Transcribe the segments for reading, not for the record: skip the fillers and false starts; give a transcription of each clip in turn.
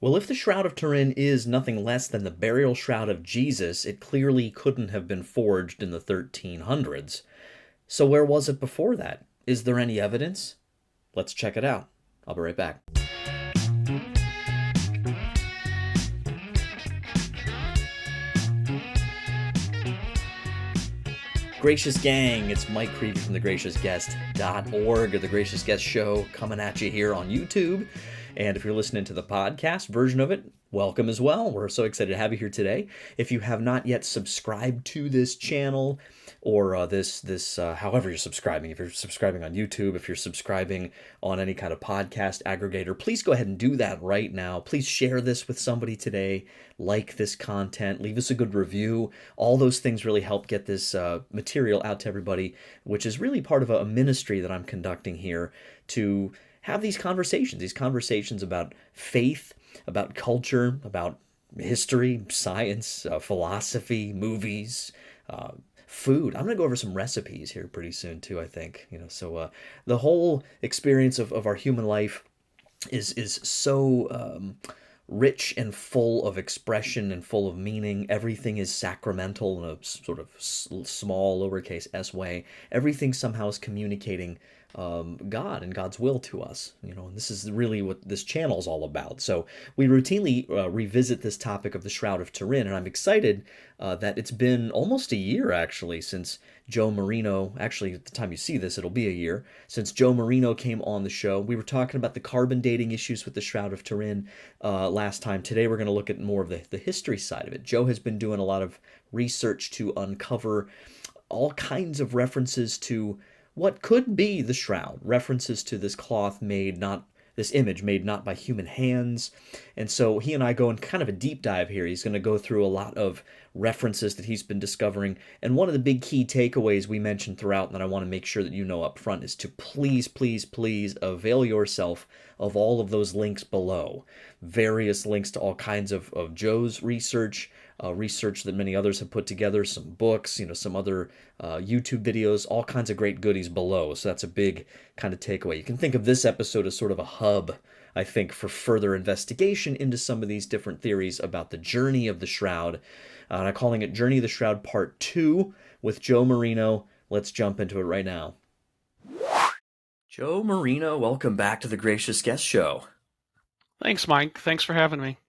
Well, if the Shroud of Turin is nothing less than the burial shroud of Jesus, it clearly couldn't have been forged in the 1300s. So where was it before that? Is there any evidence? Let's check it out. I'll be right back. Gracious Gang, it's Mike Creavey from thegraciousguest.org, or The Gracious Guest Show, coming at you here on YouTube. And if you're listening to the podcast version of it, welcome as well. We're so excited to have you here today. If you have not yet subscribed to this channel, or however you're subscribing, if you're subscribing on YouTube, if you're subscribing on any kind of podcast aggregator, please go ahead and do that right now. Please share this with somebody today. Like this content, leave us a good review. All those things really help get this material out to everybody, which is really part of a ministry that I'm conducting here to have these conversations about faith, about culture, about history, science, philosophy, movies, food. I'm going to go over some recipes here pretty soon too, I think. So the whole experience of our human life is so rich and full of expression and full of meaning. Everything is sacramental in a sort of small lowercase s way. Everything somehow is communicating God and God's will to us, and this is really what this channel is all about. So we routinely revisit this topic of the Shroud of Turin, and I'm excited that it's been almost a year actually since Joe Marino, actually at the time you see this, it'll be a year, since Joe Marino came on the show. We were talking about the carbon dating issues with the Shroud of Turin last time. Today we're going to look at more of the history side of it. Joe has been doing a lot of research to uncover all kinds of references to what could be the shroud, references to this cloth made not, this image made not by human hands. And so he and I go in kind of a deep dive here. He's going to go through a lot of references that he's been discovering. And one of the big key takeaways we mentioned throughout, and that I want to make sure that you know up front, is to please avail yourself of all of those links below. Various links to all kinds of Joe's research, research that many others have put together, some books, some other YouTube videos, all kinds of great goodies below. So that's a big kind of takeaway. You can think of this episode as sort of a hub, I think, for further investigation into some of these different theories about the journey of the Shroud. And I'm calling it Journey of the Shroud Part 2 with Joe Marino. Let's jump into it right now. Joe Marino, welcome back to the Gracious Guest Show. Thanks, Mike. Thanks for having me.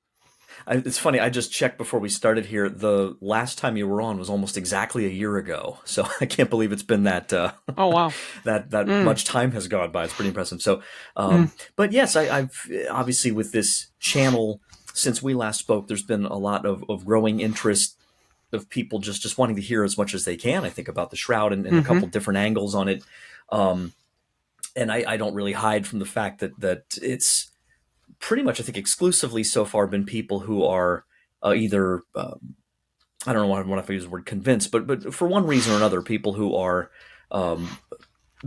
It's funny, I just checked before we started here. The last time you were on was almost exactly a year ago. So I can't believe it's been that Oh, wow. that much time has gone by. It's pretty impressive. So, but yes, I've obviously with this channel, since we last spoke, there's been a lot of growing interest of people just wanting to hear as much as they can, I think, about the Shroud and a couple different angles on it. And I don't really hide from the fact that it's pretty much, I think, exclusively so far been people who are either, I don't know why I use the word convinced, but for one reason or another, people who are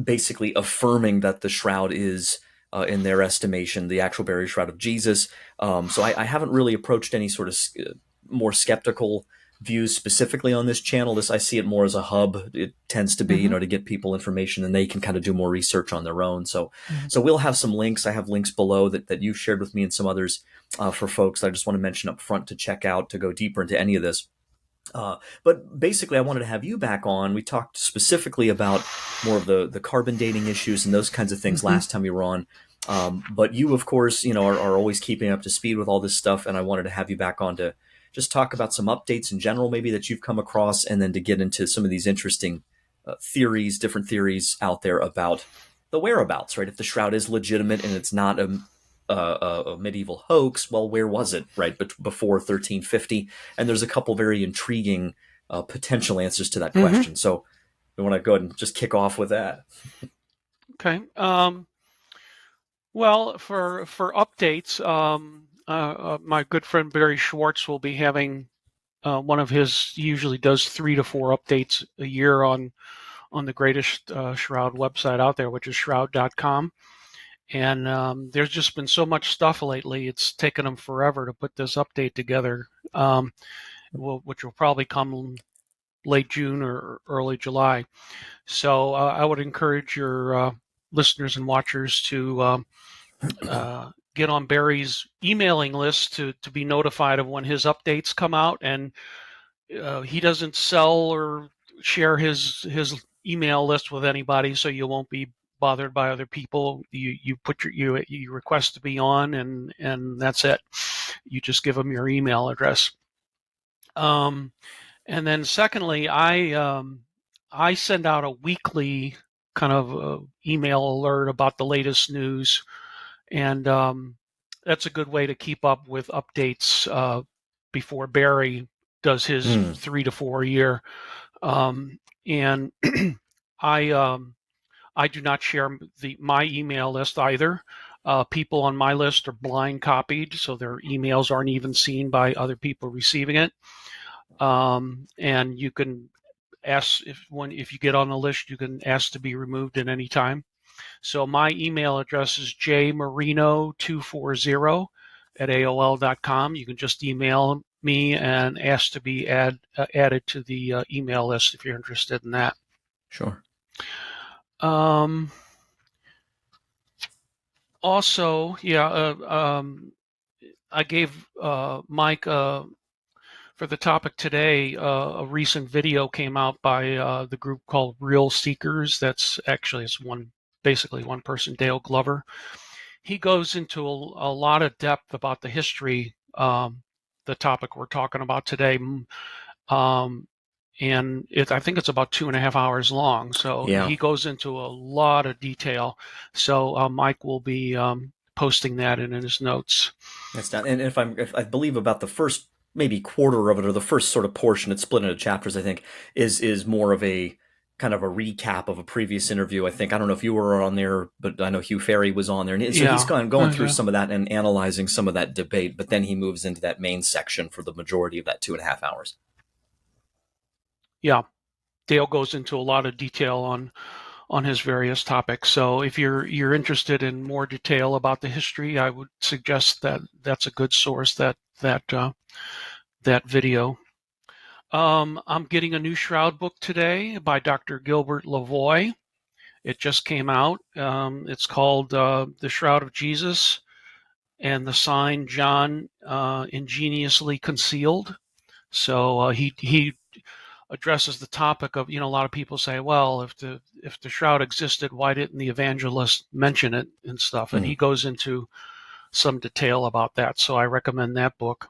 basically affirming that the Shroud is, in their estimation, the actual burial shroud of Jesus. So I haven't really approached any sort of more skeptical views specifically on this channel. I see it more as a hub. It tends to be, to get people information, and they can kind of do more research on their own. So we'll have some links. I have links below that you've shared with me and some others for folks that I just want to mention up front to check out, to go deeper into any of this. But basically, I wanted to have you back on. We talked specifically about more of the carbon dating issues and those kinds of things last time you were on. But you, of course, are always keeping up to speed with all this stuff, and I wanted to have you back on to just talk about some updates in general, maybe that you've come across, and then to get into some of these interesting theories, different theories out there about the whereabouts, right? If the Shroud is legitimate and it's not a medieval hoax, well, where was it, right, before 1350? And there's a couple very intriguing potential answers to that question. So we want to go ahead and just kick off with that. Okay. Well, for updates, my good friend Barry Schwartz will be having one of his, usually does 3 to 4 updates a year on the greatest Shroud website out there, which is shroud.com. And there's just been so much stuff lately, it's taken them forever to put this update together, which will probably come late June or early July. So I would encourage your listeners and watchers to get on Barry's emailing list to be notified of when his updates come out. And he doesn't sell or share his email list with anybody, so you won't be bothered by other people. You put you request to be on, and that's it. You just give them your email address. And then secondly, I send out a weekly kind of email alert about the latest news, and that's a good way to keep up with updates before Barry does his 3 to 4 year. And I do not share my email list either. People on my list are blind copied, so their emails aren't even seen by other people receiving it. And you can ask if you get on the list, you can ask to be removed at any time. So my email address is jmarino240 at AOL.com. You can just email me and ask to be added to the email list if you're interested in that. Sure. Also, I gave Mike for the topic today, a recent video came out by the group called Real Seekers. That's actually basically one person, Dale Glover. He goes into a lot of depth about the history, the topic we're talking about today. And I think it's about 2.5 hours long. So he goes into a lot of detail. So Mike will be posting that in his notes. That's not, and if I believe about the first maybe quarter of it, or the first sort of portion, it's split into chapters, I think, is more of a kind of a recap of a previous interview. I think, I don't know if you were on there, but I know Hugh Ferry was on there. And so he's going through some of that and analyzing some of that debate, but then he moves into that main section for the majority of that 2.5 hours. Yeah. Dale goes into a lot of detail on his various topics. So if you're interested in more detail about the history, I would suggest that that's a good source, that video. I'm getting a new Shroud book today by Dr. Gilbert Lavoie. It just came out. It's called The Shroud of Jesus and the Sign John Ingeniously Concealed. So he addresses the topic of, a lot of people say, well, if the shroud existed, why didn't the evangelist mention it and stuff? And he goes into some detail about that. So I recommend that book.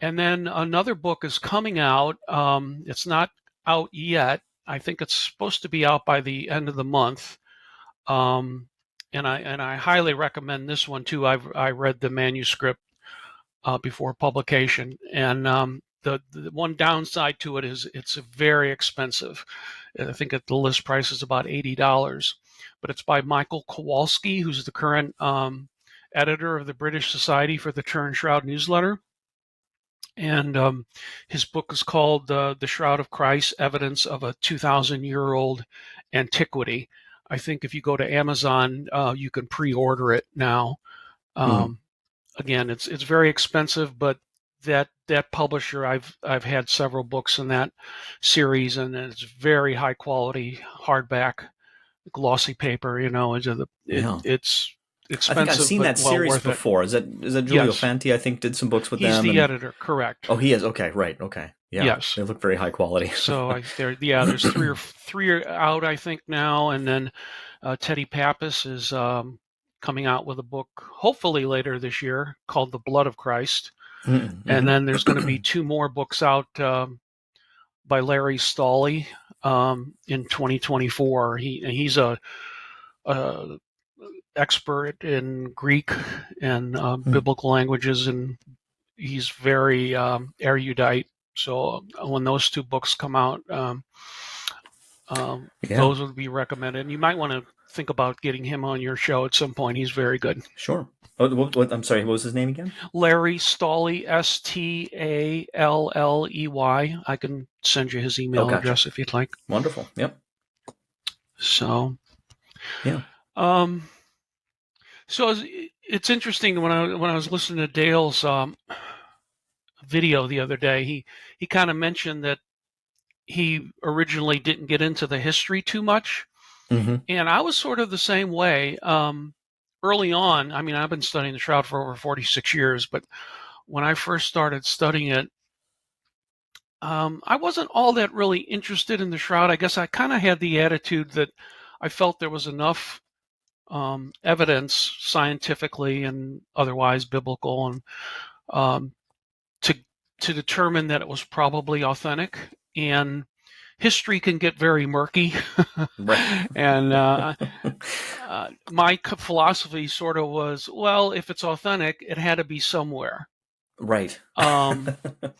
And then another book is coming out. It's not out yet. I think it's supposed to be out by the end of the month. And I highly recommend this one too. I read the manuscript before publication, and the one downside to it is it's very expensive. I think the list price is about $80, but it's by Michael Kowalski, who's the current editor of the British Society for the Turin Shroud newsletter. And his book is called The Shroud of Christ, Evidence of a 2,000-Year-Old Antiquity. I think if you go to Amazon, you can pre-order it now. Again, it's very expensive, but that publisher, I've had several books in that series, and it's very high quality hardback, glossy paper. It's expensive. I think I've seen that series before. Is that Giulio Fanti? I think did some books with them. He's the editor, correct? Oh, he is. Okay, right. Okay, yeah. Yes, they look very high quality. So there's three out, I think now, and then Teddy Pappas is coming out with a book, hopefully later this year, called The Blood of Christ. Mm-hmm. And then there's going to be 2 more books out by Larry Stolley in 2024. He's a expert in Greek and biblical languages, and he's very erudite. So when those 2 books come out, those would be recommended. And you might want to think about getting him on your show at some point. He's very good. Sure. What, I'm sorry, what was his name again? Larry Stolley, Stalley. I can send you his email address if you'd like. Wonderful. Yep. So, yeah. So it's interesting when I was listening to Dale's video the other day, he kind of mentioned that he originally didn't get into the history too much. Mm-hmm. And I was sort of the same way. early on, I mean, I've been studying the Shroud for over 46 years, but when I first started studying it, I wasn't all that really interested in the Shroud. I guess I kind of had the attitude that I felt there was enough evidence, scientifically and otherwise biblical, and um, to to determine that it was probably authentic. And history can get very murky, Right. and my philosophy sort of was, well, if it's authentic, it had to be somewhere. Right. Um,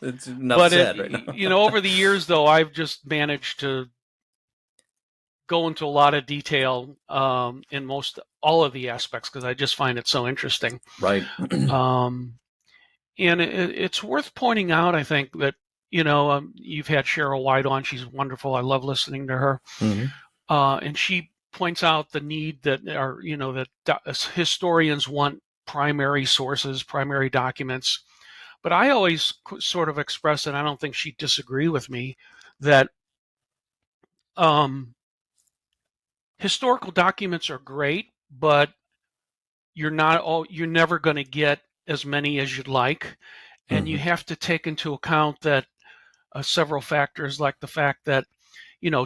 It's enough but said, right? over the years, though, I've just managed to go into a lot of detail in most all of the aspects because I just find it so interesting. Right. Um, and it's worth pointing out, I think, that you've had Cheryl White on. She's wonderful. I love listening to her. Mm-hmm. And she points out the need that historians want primary sources, primary documents. But I always sort of express, and I don't think she'd disagree with me, that historical documents are great, but you're never going to get as many as you'd like, and you Mm-hmm. have to take into account that several factors, like the fact that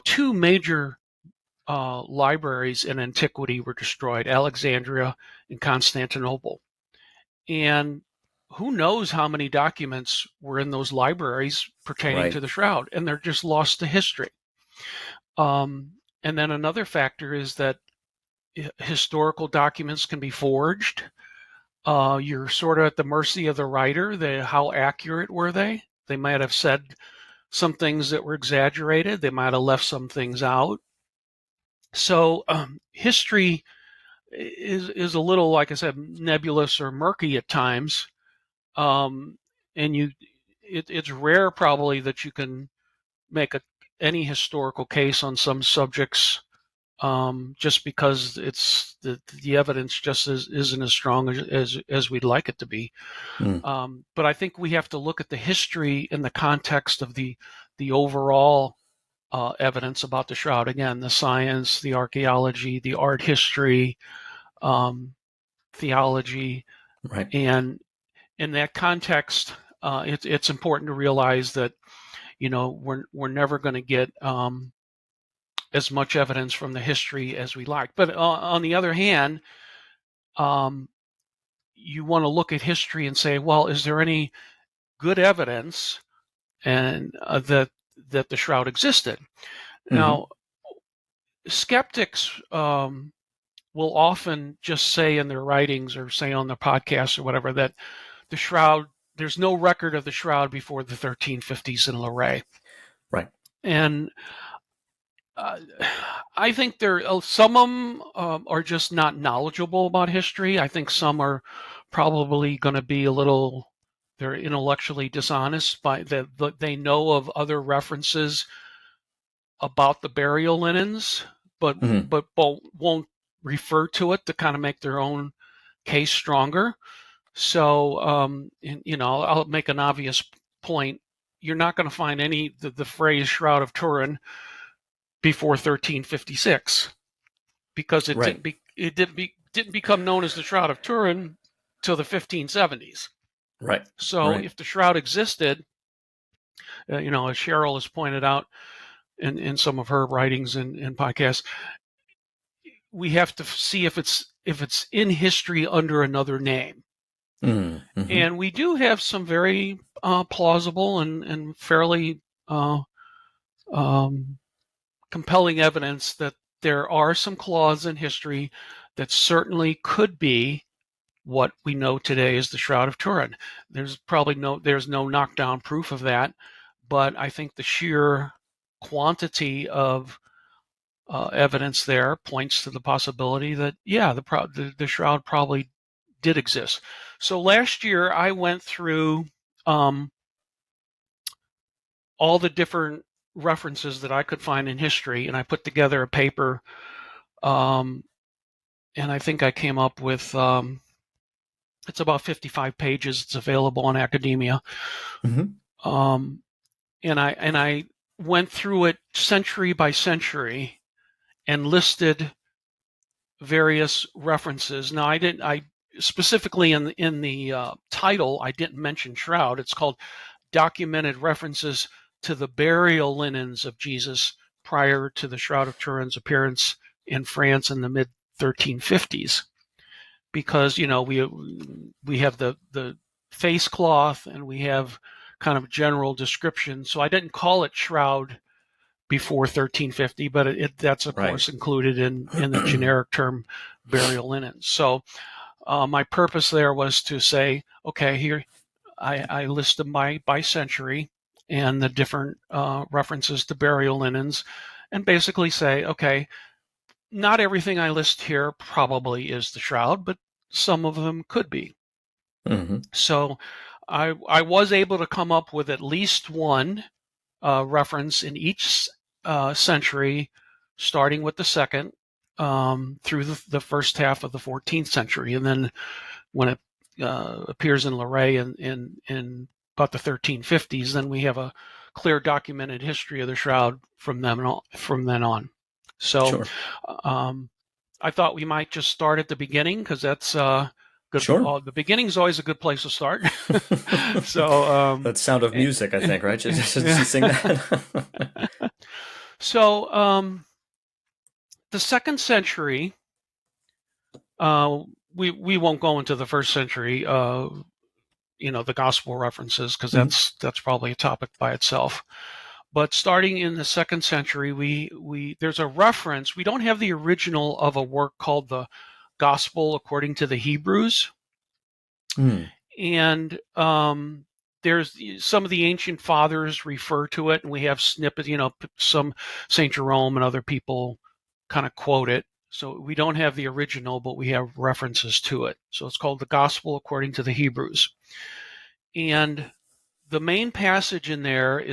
two major libraries in antiquity were destroyed: Alexandria and Constantinople. And who knows how many documents were in those libraries pertaining Right. to the Shroud, and they're just lost to history. Um, and then another factor is that historical documents can be forged. You're sort of at the mercy of the writer. How accurate were they? They might have said some things that were exaggerated. They might have left some things out. So history is a little, like I said, nebulous or murky at times, and it's rare probably that you can make any historical case on some subjects, just because it's the evidence just isn't as strong as we'd like it to be. Mm. But I think we have to look at the history in the context of the overall evidence about the Shroud. Again, the science, the archaeology, the art history, um, theology, Right. and in that context, it's important to realize that we're never going to get as much evidence from the history as we like. But on the other hand, um, you want to look at history and say, well, is there any good evidence and that the Shroud existed? Mm-hmm. Now, skeptics will often just say in their writings or say on their podcasts or whatever that the Shroud, there's no record of the Shroud before the 1350s in Luray. Right. And I think some of them are just not knowledgeable about history. I think some are probably going to be they're intellectually dishonest by that they know of other references about the burial linens, but Mm-hmm. won't refer to it to kind of make their own case stronger. So, I'll make an obvious point. You're not going to find the phrase Shroud of Turin before 1356 because Right. didn't become known as the Shroud of Turin till the 1570s. Right. So, Right. if the Shroud existed, as Cheryl has pointed out in some of her writings and podcasts, we have to see if it's in history under another name. Mm-hmm. And we do have some very plausible and fairly um, compelling evidence that there are some clauses in history that certainly could be what we know today as the Shroud of Turin. There's no knockdown proof of that, but I think the sheer quantity of evidence there points to the possibility that the Shroud probably did exist. So last year I went through um, all the different references that I could find in history, and I put together a paper. Um, and I think I came up with it's about 55 pages. It's available on academia. Mm-hmm. Um, and I went through it century by century and listed various references. Now, I specifically in the title, I didn't mention shroud. It's called Documented References to the Burial Linens of Jesus prior to the Shroud of Turin's appearance in France in the mid 1350s. Because we have the face cloth and we have kind of general description. So I didn't call it shroud before 1350, but that's of Right. course included in the generic term burial linens. So my purpose there was to say, okay, here I list them by century and the different references to burial linens, and basically say, okay, not everything I list here probably is the shroud, but some of them could be. Mm-hmm. So I was able to come up with at least one reference in each century, starting with the second through the first half of the 14th century. And then when it appears in Lorraine in about the 1350s, then we have a clear documented history of the shroud from then on. So Sure. I thought we might just start at the beginning, because that's good. Sure. The beginning is always a good place to start. So That's Sound of Music, I think, right? Just sing that. So the second century, we won't go into the first century, the gospel references, because that's probably a topic by itself. But starting in the second century, we there's a reference. We don't have the original of a work called the Gospel according to the Hebrews, and there's some of the ancient fathers refer to it, and we have snippets. Some Saint Jerome and other people kind of quote it. So we don't have the original, but we have references to it. So it's called the Gospel according to the Hebrews, and the main passage in there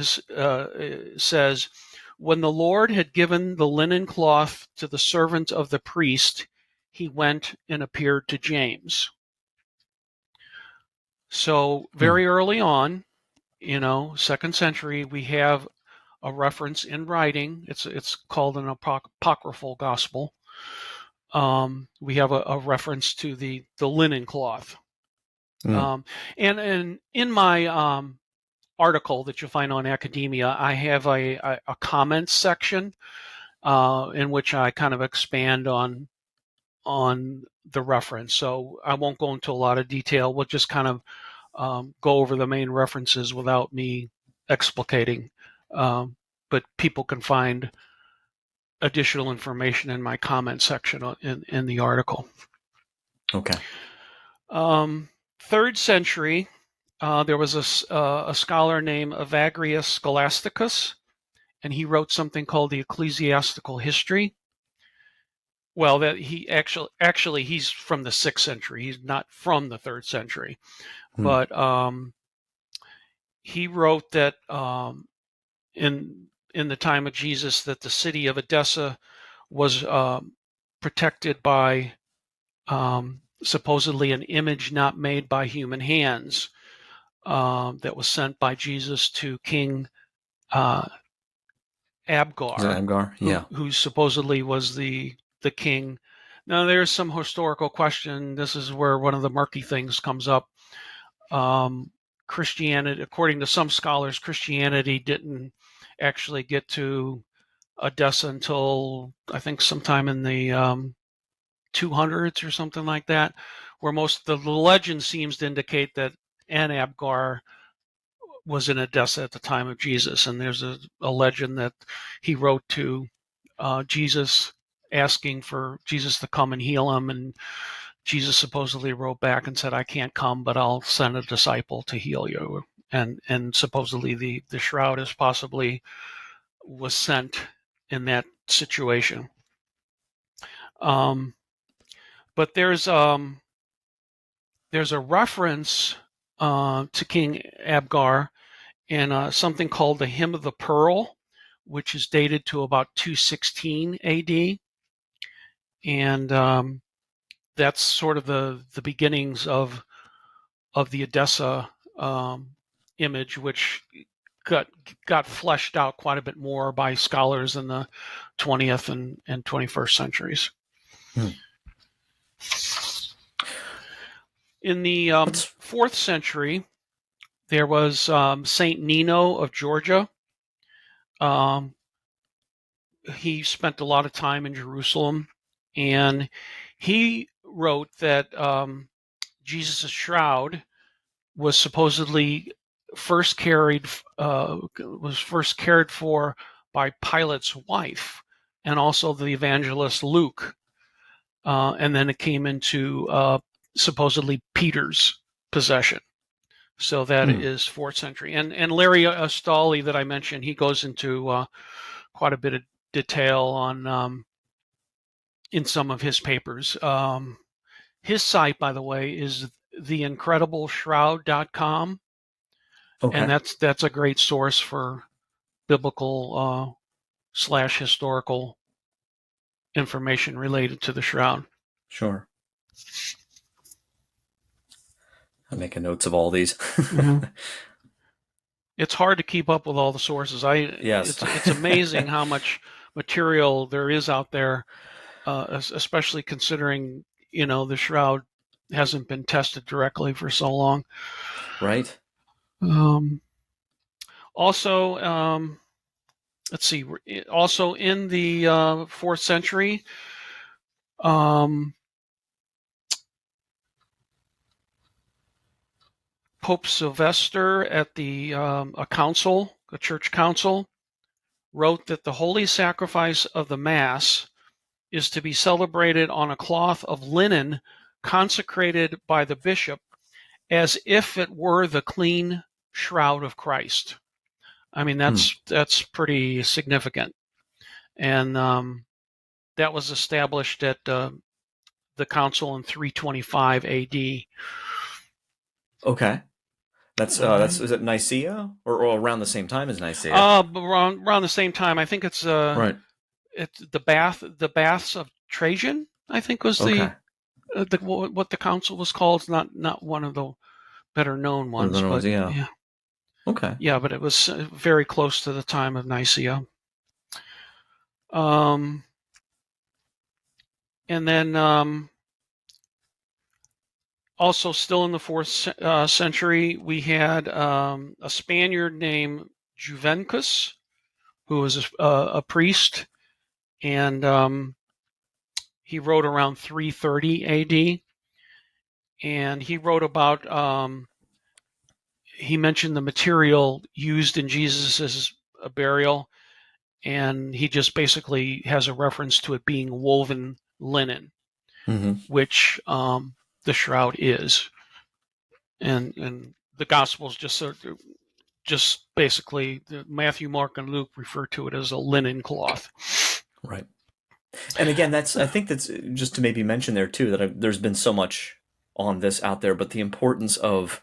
says, "When the Lord had given the linen cloth to the servant of the priest, he went and appeared to James." So very early on, second century, we have a reference in writing. It's called an apocryphal gospel. We have a reference to the linen cloth. And in my article that you'll find on Academia, I have a comments section in which I kind of expand on the reference. So I won't go into a lot of detail. We'll just kind of go over the main references without me explicating. But people can find additional information in my comment section in the article. Okay. Third century, there was a scholar named Evagrius Scholasticus, and he wrote something called the Ecclesiastical History. Well, that he actually he's from the 6th century. He's not from the 3rd century, but he wrote that in the time of Jesus, that the city of Odessa was protected by supposedly an image not made by human hands. That was sent by Jesus to King Abgar, yeah. who supposedly was the king. Now, there's some historical question. This is where one of the murky things comes up. Christianity, according to some scholars, Christianity didn't actually get to Odessa until, I think, sometime in the 200s or something like that, where most of the legend seems to indicate that Abgar was in Odessa at the time of Jesus. And there's a legend that he wrote to Jesus asking for Jesus to come and heal him. And Jesus supposedly wrote back and said, "I can't come, but I'll send a disciple to heal you." And supposedly the shroud is possibly was sent in that situation. But there's a reference to King Abgar in something called the Hymn of the Pearl, which is dated to about 216 AD. And that's sort of the beginnings of the Odessa image, which got fleshed out quite a bit more by scholars in the 20th and 21st centuries. In the 4th century, there was Saint Nino of Georgia. He spent a lot of time in Jerusalem, and he wrote that Jesus' shroud was supposedly first cared for by Pilate's wife, and also the evangelist Luke, and then it came into supposedly Peter's possession. So that is 4th century. And Larry Astoli that I mentioned, he goes into quite a bit of detail on in some of his papers. His site, by the way, is theincredibleshroud.com. Okay. And that's a great source for biblical / historical information related to the shroud. Sure. I'm making notes of all these. It's hard to keep up with all the sources. Yes. It's amazing how much material there is out there, especially considering the shroud hasn't been tested directly for so long. Right. Also, let's see. Also in the 4th century, Pope Sylvester at a church council, wrote that the holy sacrifice of the Mass is to be celebrated on a cloth of linen consecrated by the bishop as if it were the clean shroud of Christ. I mean, that's pretty significant. And that was established at the council in 325 AD. Okay. That's is it Nicaea or around the same time as Nicaea? Around the same time. I think it's right. It's the baths of Trajan, I think was what the council was called. It's not one of the better known ones, but yeah. Okay. Yeah, but it was very close to the time of Nicaea. And then also still in the 4th century, we had a Spaniard named Juvencus, who was a priest, and he wrote around 330 AD. And he wrote about, he mentioned the material used in Jesus's burial, and he just basically has a reference to it being woven linen, which the shroud is. And the Gospels just basically, Matthew, Mark, and Luke refer to it as a linen cloth. Right. And again, I think that's just to maybe mention there too, that there's been so much on this out there, but the importance of,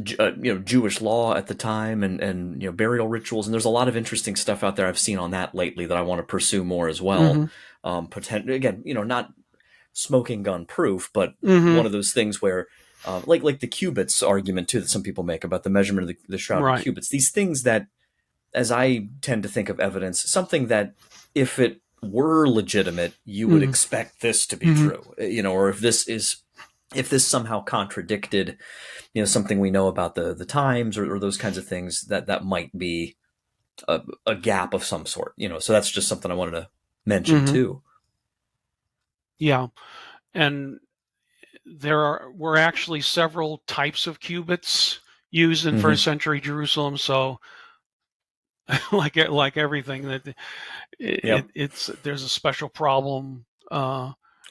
Jewish law at the time and burial rituals. And there's a lot of interesting stuff out there I've seen on that lately that I want to pursue more as well. Again, not smoking gun proof, but one of those things where, like the cubits argument too, that some people make about the measurement of the shroud of cubits, these things that, as I tend to think of evidence, something that if it were legitimate, you would expect this to be true, or if this somehow contradicted, something we know about the times or those kinds of things, that might be a gap of some sort, so that's just something I wanted to mention too. Yeah. And there were actually several types of cubits used in 1st century Jerusalem. So like everything that there's a special problem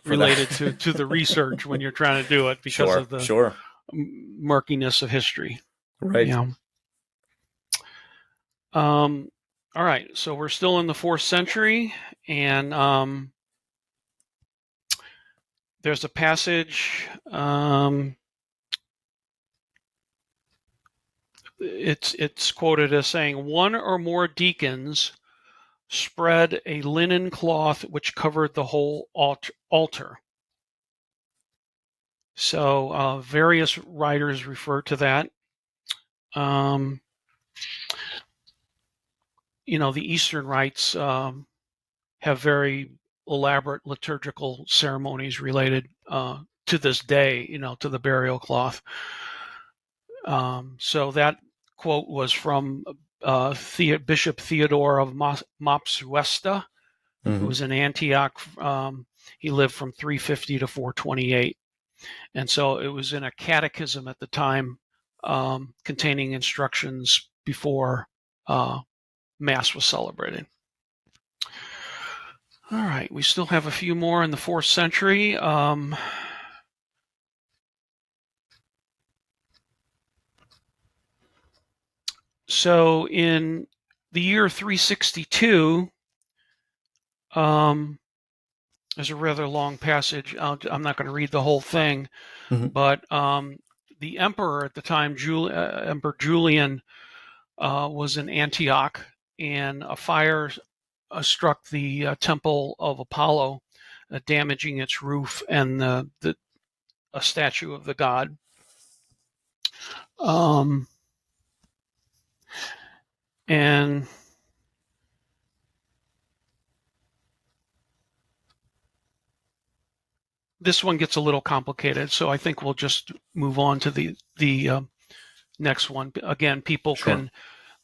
related to the research when you're trying to do it because of the murkiness of history. Right. Yeah. All right. So we're still in the 4th century, and there's a passage. It's quoted as saying, "One or more deacons spread a linen cloth which covered the whole altar." So various writers refer to that. The Eastern rites have very elaborate liturgical ceremonies related to this day, to the burial cloth. So that quote was from Bishop Theodore of Mopsuesta, who was in Antioch. He lived from 350 to 428. And so it was in a catechism at the time containing instructions before Mass was celebrated. All right, we still have a few more in the 4th century. So in the year 362, there's a rather long passage. I'm not going to read the whole thing, but the emperor at the time, Emperor Julian, was in Antioch, and a fire struck the temple of Apollo, damaging its roof and a statue of the god. And this one gets a little complicated, so I think we'll just move on to the next one. Again, people can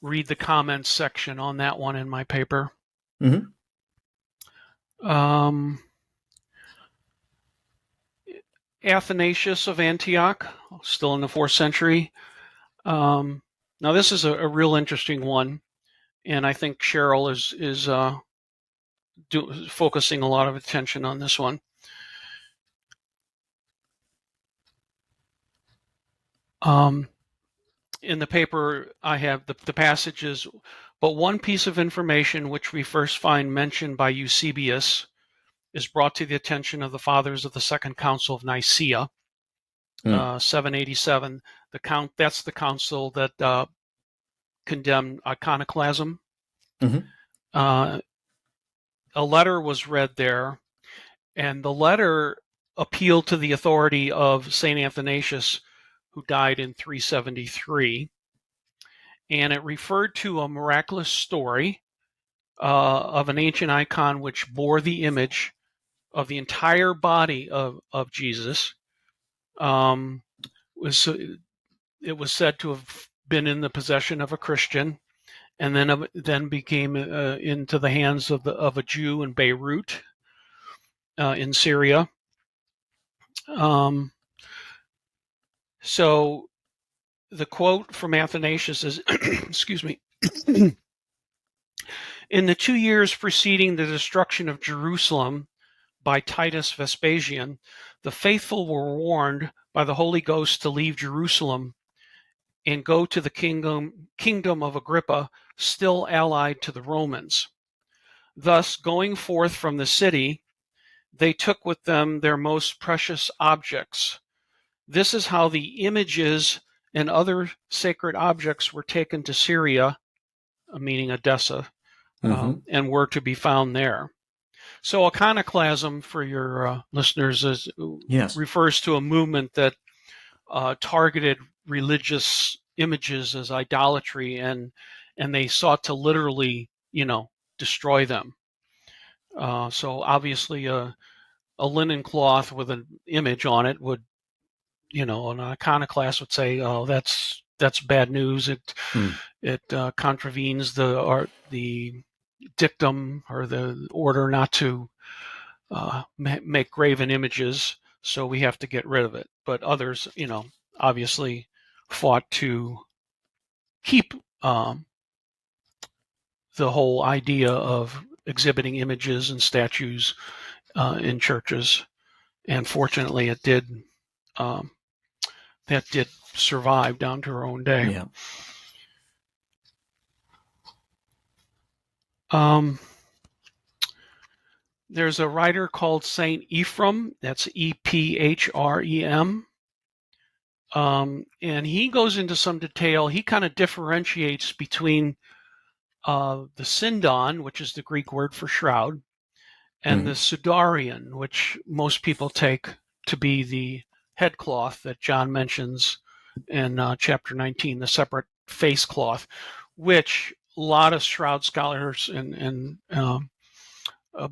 read the comments section on that one in my paper. Athanasius of Antioch, still in the 4th century. Now this is a real interesting one, and I think Cheryl is focusing a lot of attention on this one. In the paper, I have the passages, but one piece of information which we first find mentioned by Eusebius is brought to the attention of the fathers of the Second Council of Nicaea, 787. That's the council that condemned iconoclasm. A letter was read there, and the letter appealed to the authority of St. Athanasius, who died in 373, and it referred to a miraculous story of an ancient icon which bore the image of the entire body of Jesus. It was said to have been in the possession of a Christian, and then became into the hands of a Jew in Beirut, in Syria. So the quote from Athanasius is, excuse me, in the 2 years preceding the destruction of Jerusalem by Titus Vespasian, the faithful were warned by the Holy Ghost to leave Jerusalem and go to the kingdom of Agrippa, still allied to the Romans. Thus, going forth from the city, they took with them their most precious objects. This is how the images and other sacred objects were taken to Syria, meaning Odessa, and were to be found there. So iconoclasm, for your listeners, refers to a movement that targeted religious images as idolatry, and they sought to literally, destroy them. So obviously a linen cloth with an image on it would, an iconoclast would say, "Oh, that's bad news. It contravenes the dictum or the order not to make graven images, so we have to get rid of it." But others, obviously fought to keep the whole idea of exhibiting images and statues in churches, and fortunately, it did. That did survive down to our own day. There's a writer called Saint Ephrem. That's Ephrem. And he goes into some detail. He kind of differentiates between the sindon, which is the Greek word for shroud, and the sudarion, which most people take to be the headcloth that John mentions in chapter 19, the separate face cloth, which a lot of shroud scholars and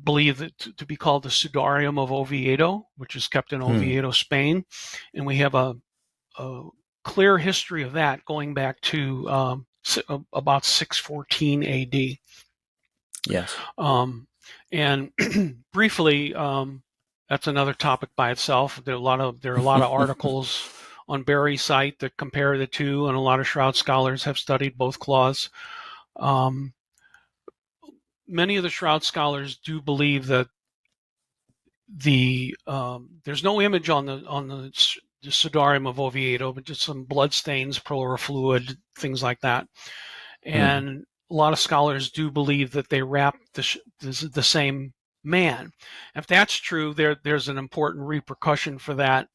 believe it to be called the Sudarium of Oviedo, which is kept in Oviedo, Spain, and we have a clear history of that going back to about 614 A.D. Yes. And briefly, that's another topic by itself. There are a lot of articles on Barry's site that compare the two, and a lot of Shroud scholars have studied both claws. Many of the Shroud scholars do believe that there's no image on the Sudarium of Oviedo, but just some blood stains, pleural fluid, things like that. And a lot of scholars do believe that they wrap the same man. If that's true, there's an important repercussion for that,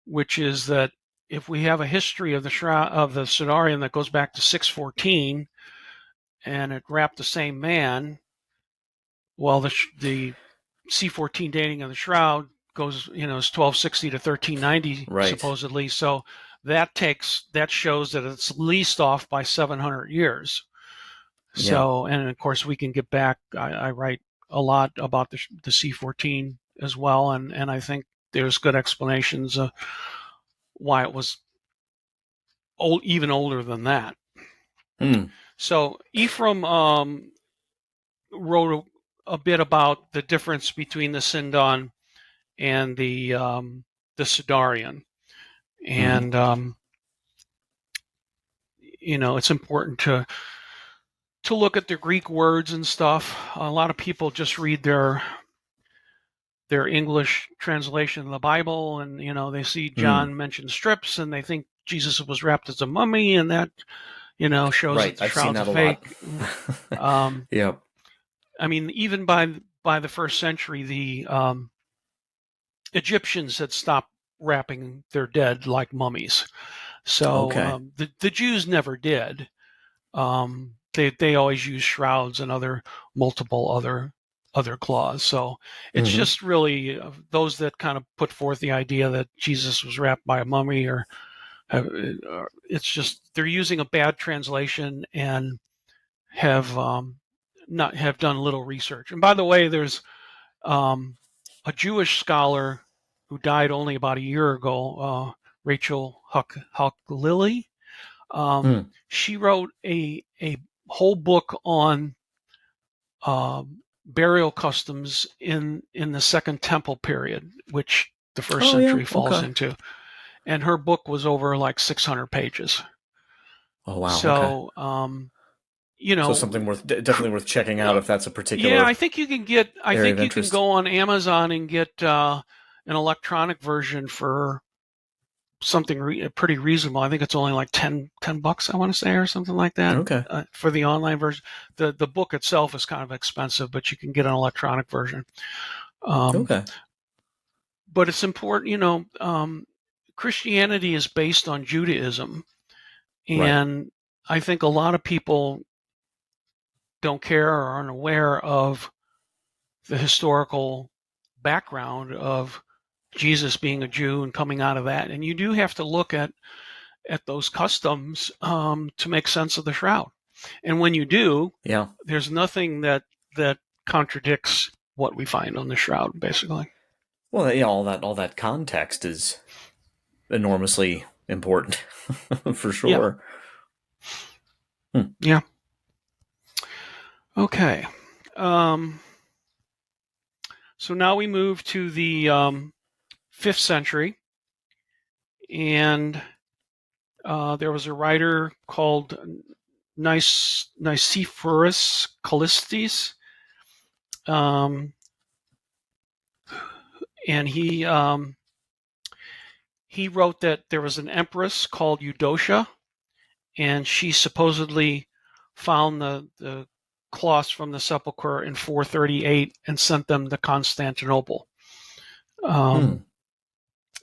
which is that if we have a history of the Sudarium that goes back to 614, and it wrapped the same man, well, the C14 dating of the Shroud goes, is 1260 to 1390 supposedly. So that shows that it's at least off by 700 years. So, and of course we can get back. I write a lot about the C14 as well, and I think there's good explanations of why it was even older than that. So Ephraim wrote a bit about the difference between the Sindon and the Sudarian, and it's important to look at the Greek words and stuff. A lot of people just read their English translation of the Bible, and they see John mention strips, and they think Jesus was wrapped as a mummy, and that shows that the shroud's fake. Yeah. I mean, even by the first century, the Egyptians had stopped wrapping their dead like mummies. So the Jews never did. They always use shrouds and multiple other claws. So it's just really those that kind of put forth the idea that Jesus was wrapped by a mummy, or it's just they're using a bad translation and have done little research. And by the way, there's a Jewish scholar who died only about a year ago, Rachel Huck-Lilly. She wrote a whole book on burial customs in the Second Temple period, which the first century falls into. And her book was over like 600 pages. Oh wow! So, so something definitely worth checking out if that's a particular. Yeah, I think you can get. I think you can go on Amazon and get an electronic version for something pretty reasonable. I think it's only like $10, I want to say, or something like that. For the online version, the book itself is kind of expensive, but you can get an electronic version. But it's important, Christianity is based on Judaism, and I think a lot of people don't care or aren't aware of the historical background of Jesus being a Jew and coming out of that. And you do have to look at those customs to make sense of the shroud. And when you do, there's nothing that contradicts what we find on the shroud, basically. Well, yeah, all that context is enormously important for sure. Yeah. Okay. So now we move to the 5th century, and there was a writer called Nicephorus Callistes, and he wrote that there was an empress called Eudocia, and she supposedly found the cloths from the sepulchre in 438 and sent them to Constantinople.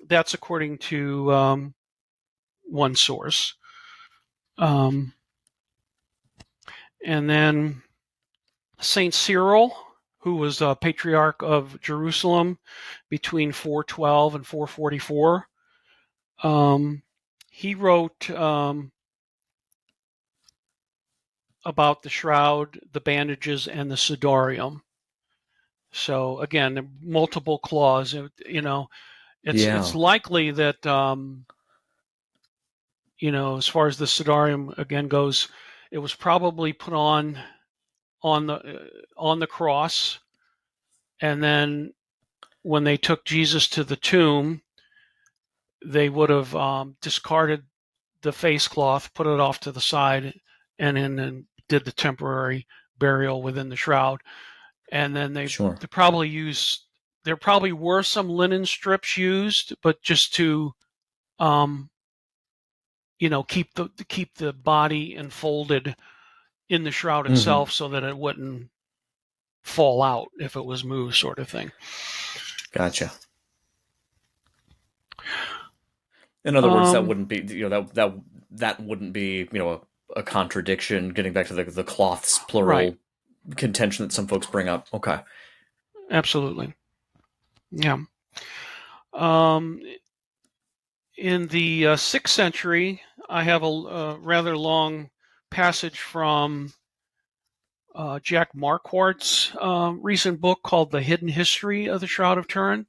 That's according to one source. And then Saint Cyril, who was a patriarch of Jerusalem between 412 and 444, he wrote about the shroud, the bandages, and the sudarium. So again, multiple claws. It's Yeah. likely that as far as the Sidarium again goes, it was probably put on the cross, and then when they took Jesus to the tomb, they would have discarded the face cloth, put it off to the side, and then did the temporary burial within the shroud. And then Sure. they probably used. There probably were some linen strips used, but just to um, keep the body enfolded in the shroud Hmm. itself, so that it wouldn't fall out if it was moved, sort of thing. Gotcha. In other words, that Um, wouldn't be that wouldn't be a contradiction. Getting back to the cloths right, plural contention that some folks bring up. Okay. absolutely, yeah. Um, in the 6th century, I have a rather long passage from Jack Marquardt's recent book called "The Hidden History of the Shroud of Turin."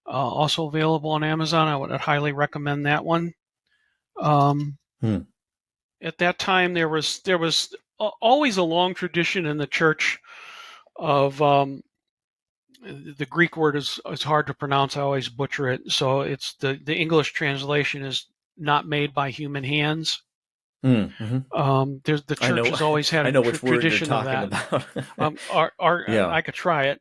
Also available on Amazon. I would highly recommend that one. Um, Hmm. at that time, there was always a long tradition in the church of the Greek word is hard to pronounce. I always butcher it. So it's the English translation is not made by human hands. Mm-hmm. There's the I church know. has always had I a know which word you're tradition of talking that. about. Yeah. I could try it.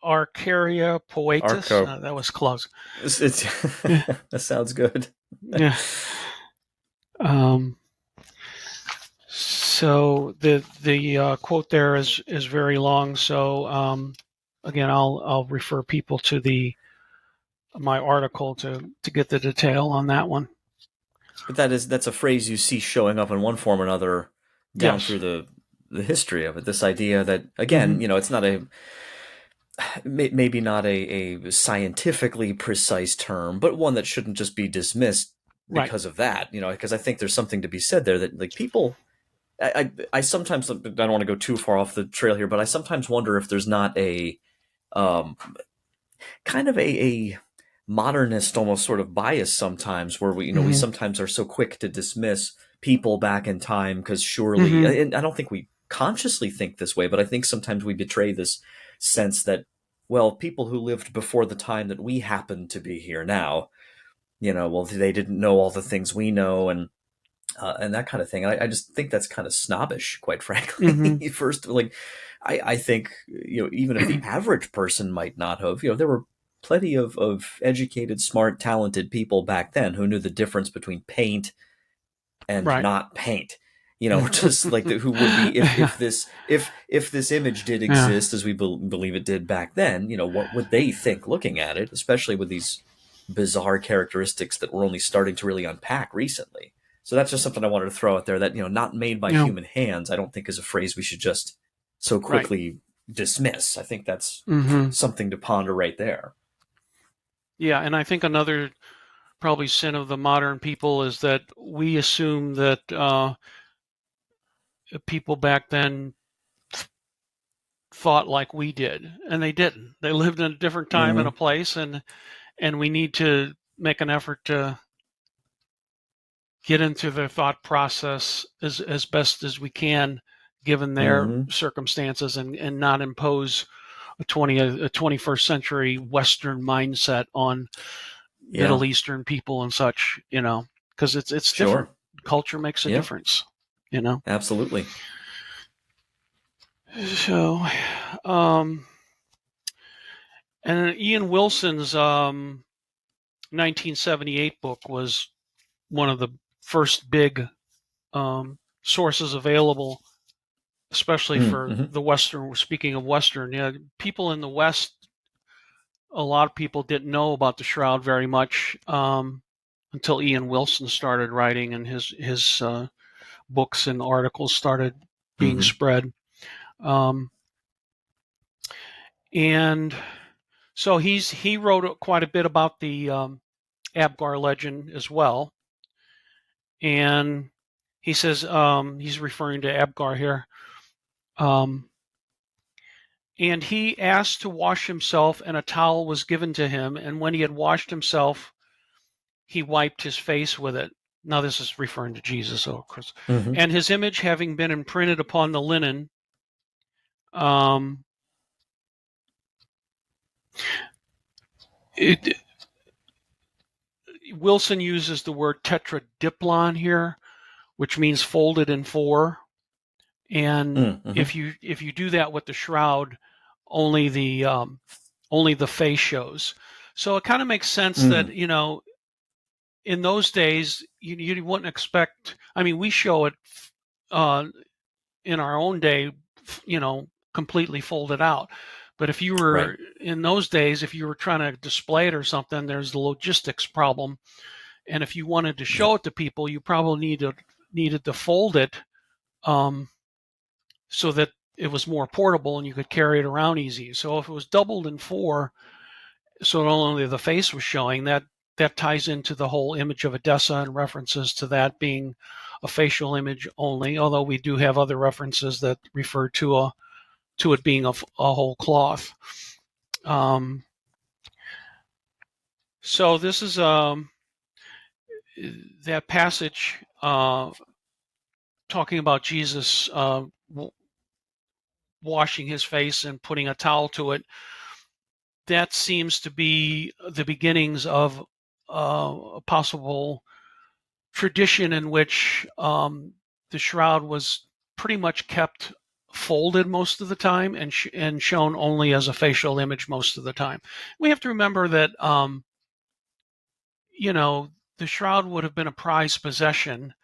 Arcaria poetus. Arco. That was close. It's Yeah. that sounds good. Yeah. Um, so the quote there is very long. So again, I'll refer people to the my article to get the detail on that one. But that's a phrase you see showing up in one form or another down Yes. through the history of it. This idea that Hmm. again, it's not maybe not a scientifically precise term, but one that shouldn't just be dismissed Right. because of that. Because I think there's something to be said there that like people. I sometimes I don't want to go too far off the trail here, but I sometimes wonder if there's not a um, kind of a modernist almost sort of bias sometimes where we Hmm. sometimes are so quick to dismiss people back in time because surely, Hmm. and I don't think we consciously think this way, but I think sometimes we betray this sense that, well, people who lived before the time that we happen to be here now, well, they didn't know all the things we know, and that kind of thing. I just think that's kind of snobbish, quite Hmm. frankly. First, like, I think even if the average person might not have, there were plenty of educated, smart, talented people back then who knew the difference between paint and Right. not paint. Just like who would be if this image did Yeah. exist as we believe it did back then. What would they think looking at it, especially with these bizarre characteristics that we're only starting to really unpack recently. So that's just something I wanted to throw out there that, not made by Yeah. human hands, I don't think is a phrase we should just so Right. quickly dismiss. I think that's Hmm. something to ponder right there. Yeah, and I think another probably sin of the modern people is that we assume that people back then thought like we did, and they didn't. They lived in a different time and a Mm-hmm. place, and we need to make an effort to get into their thought process as best as we can, given their Mm-hmm. circumstances, and not impose a 21st century Western mindset on Yeah, Middle Eastern people and such. Because it's different. sure. Culture makes a Yeah, difference. You know. absolutely. So, um, and Ian Wilson's 1978 book was one of the first big sources available, especially for Mm-hmm. the Western. Speaking of Western, yeah, people in the West, a lot of people didn't know about the Shroud very much until Ian Wilson started writing, and his books and articles started being Mm-hmm. spread. Um, and so he wrote quite a bit about the Abgar legend as well, and he says he's referring to Abgar here. Um, And he asked to wash himself, and a towel was given to him. And when he had washed himself, he wiped his face with it. Now, this is referring to Jesus, of course. Mm-hmm. And his image having been imprinted upon the linen, um, Wilson uses the word tetradiplon here, which means folded in four. And Mm-hmm. if you do that with the shroud, only the face shows. So it kind of makes sense that in those days you wouldn't expect. I mean, we show it in our own day, completely folded out. But if you were Right. in those days, if you were trying to display it or something, there's the logistics problem. And if you wanted to show it to people, you probably needed to fold it so that it was more portable and you could carry it around easy. So if it was doubled in four, so not only the face was showing, that ties into the whole image of Odessa and references to that being a facial image only, although we do have other references that refer to it being a whole cloth. So this is that passage talking about Jesus washing his face and putting a towel to it. That seems to be the beginnings of a possible tradition in which the shroud was pretty much kept folded most of the time and shown only as a facial image most of the time. We have to remember that the shroud would have been a prized possession,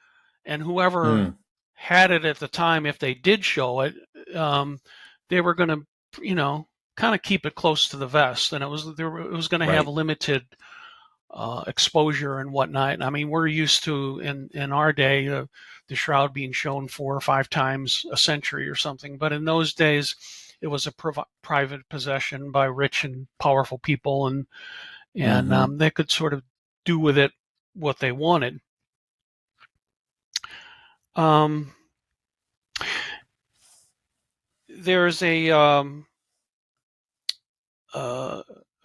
and whoever had it at the time, if they did show it, they were going to, kind of keep it close to the vest, and it was going to have limited exposure and whatnot. I mean, we're used to in our day the shroud being shown 4 or 5 times a century or something, but in those days it was a private possession by rich and powerful people, and they could sort of do with it what they wanted. There's a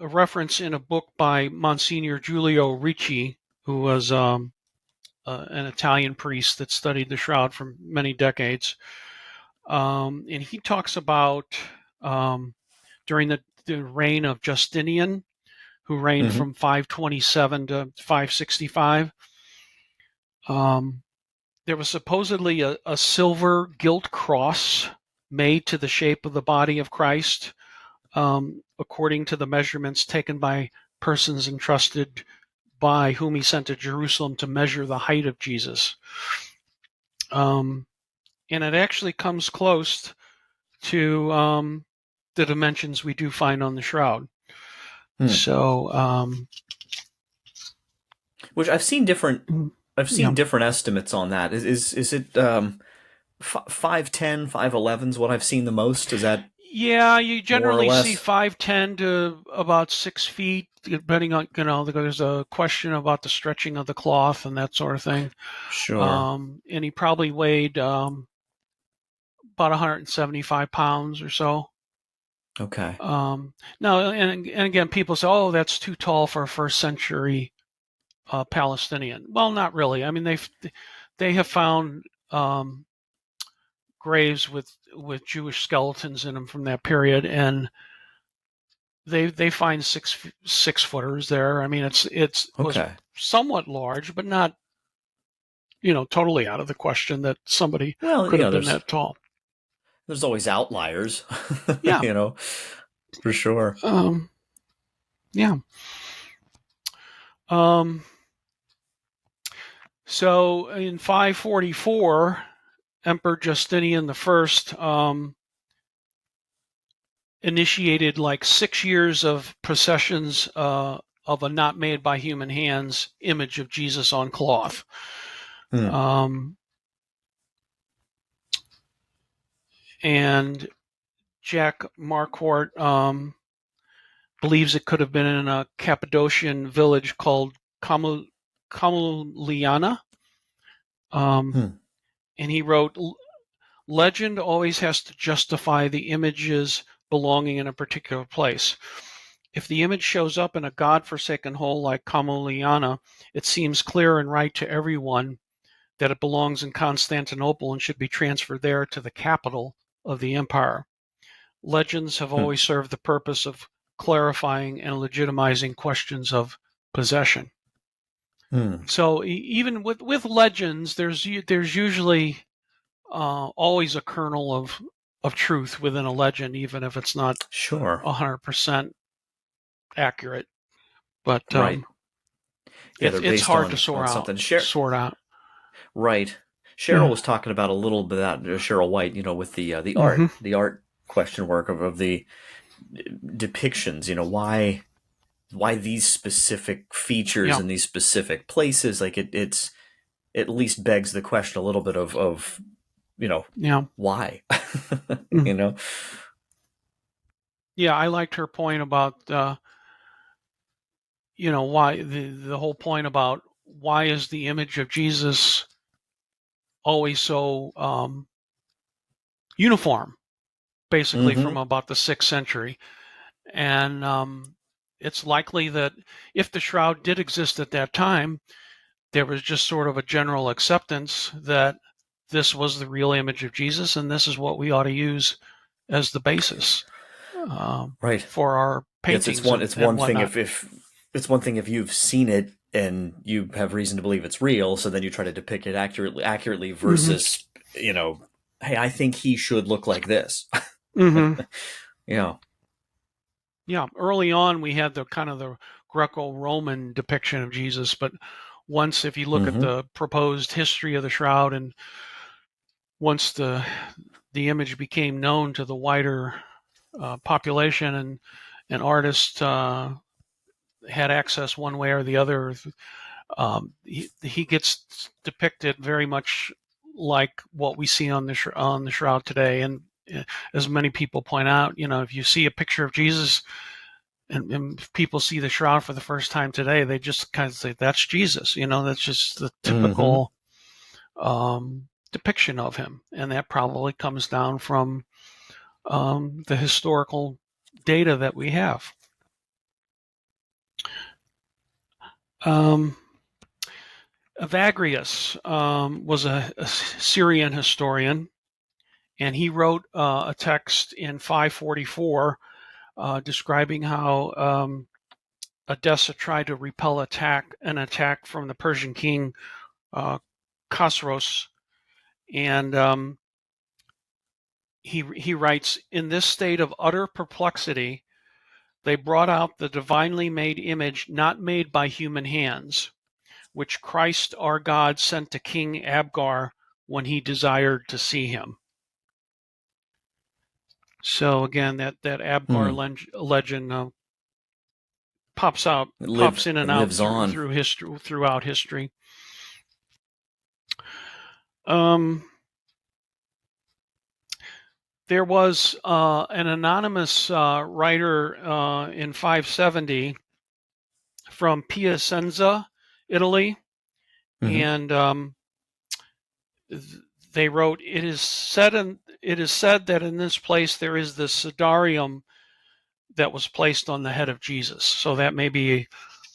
reference in a book by Monsignor Giulio Ricci, who was an Italian priest that studied the shroud for many decades. And he talks about during the reign of Justinian, who reigned from 527 to 565. There was supposedly a silver gilt cross made to the shape of the body of Christ, according to the measurements taken by persons entrusted by whom he sent to Jerusalem to measure the height of Jesus. And it actually comes close to the dimensions we do find on the shroud. So, which I've seen different estimates on that. Is it 5'10", 5'11" is what I've seen the most? Is that? Yeah, you generally see 5'10" to about 6 feet, depending on, there's a question about the stretching of the cloth and that sort of thing. Sure. And he probably weighed about 175 pounds or so. Okay. Now, and again, people say, "Oh, that's too tall for a first century Palestinian." Well, not really. I mean, they have found graves with Jewish skeletons in them from that period, and they find six footers there. I mean, it was somewhat large, but not totally out of the question that somebody could have been that tall. There's always outliers. Yeah. For sure. Yeah. So in 544, Emperor Justinian I initiated like 6 years of processions of a not made by human hands image of Jesus on cloth. And Jack Marquardt believes it could have been in a Cappadocian village called Camuliana. And he wrote, "Legend always has to justify the images belonging in a particular place. If the image shows up in a God-forsaken hole like Camuliana, it seems clear and right to everyone that it belongs in Constantinople and should be transferred there to the capital of the empire. Legends have always served the purpose of clarifying and legitimizing questions of possession. So even with legends, there's usually always a kernel of truth within a legend, even if it's not Sure. 100% accurate. But Right. Yeah, they're it's based hard on to something. sort out. Right. Cheryl was talking about a little bit about Cheryl White, with the art question work of the depictions. Why these specific features in these specific places. Like it's at least begs the question a little bit of why. Yeah, I liked her point about why the whole point about why is the image of Jesus always so uniform, basically from about the 6th century. And it's likely that if the shroud did exist at that time, there was just sort of a general acceptance that this was the real image of Jesus, and this is what we ought to use as the basis right. for our paintings. It's one thing if it's one thing if you've seen it and you have reason to believe it's real, so then you try to depict it accurately versus hey, I think he should look like this. Yeah. Yeah, early on we had the kind of the Greco-Roman depiction of Jesus, but once, if you look at the proposed history of the shroud, and once the image became known to the wider population and artists had access one way or the other, he gets depicted very much like what we see on the shroud today. And as many people point out, if you see a picture of Jesus and if people see the shroud for the first time today, they just kind of say, that's Jesus. That's just the typical depiction of him. And that probably comes down from the historical data that we have. Evagrius was a Syrian historian, and he wrote a text in 544 describing how Odessa tried to repel an attack from the Persian king Khosroes, and he writes, in this state of utter perplexity, they brought out the divinely made image not made by human hands, which Christ our God sent to King Abgar when he desired to see him. So again, that Abgar legend pops in and out throughout history. There was an anonymous writer in 570 from Piacenza, Italy, and they wrote, it is said that in this place there is the sudarium that was placed on the head of Jesus. So that may be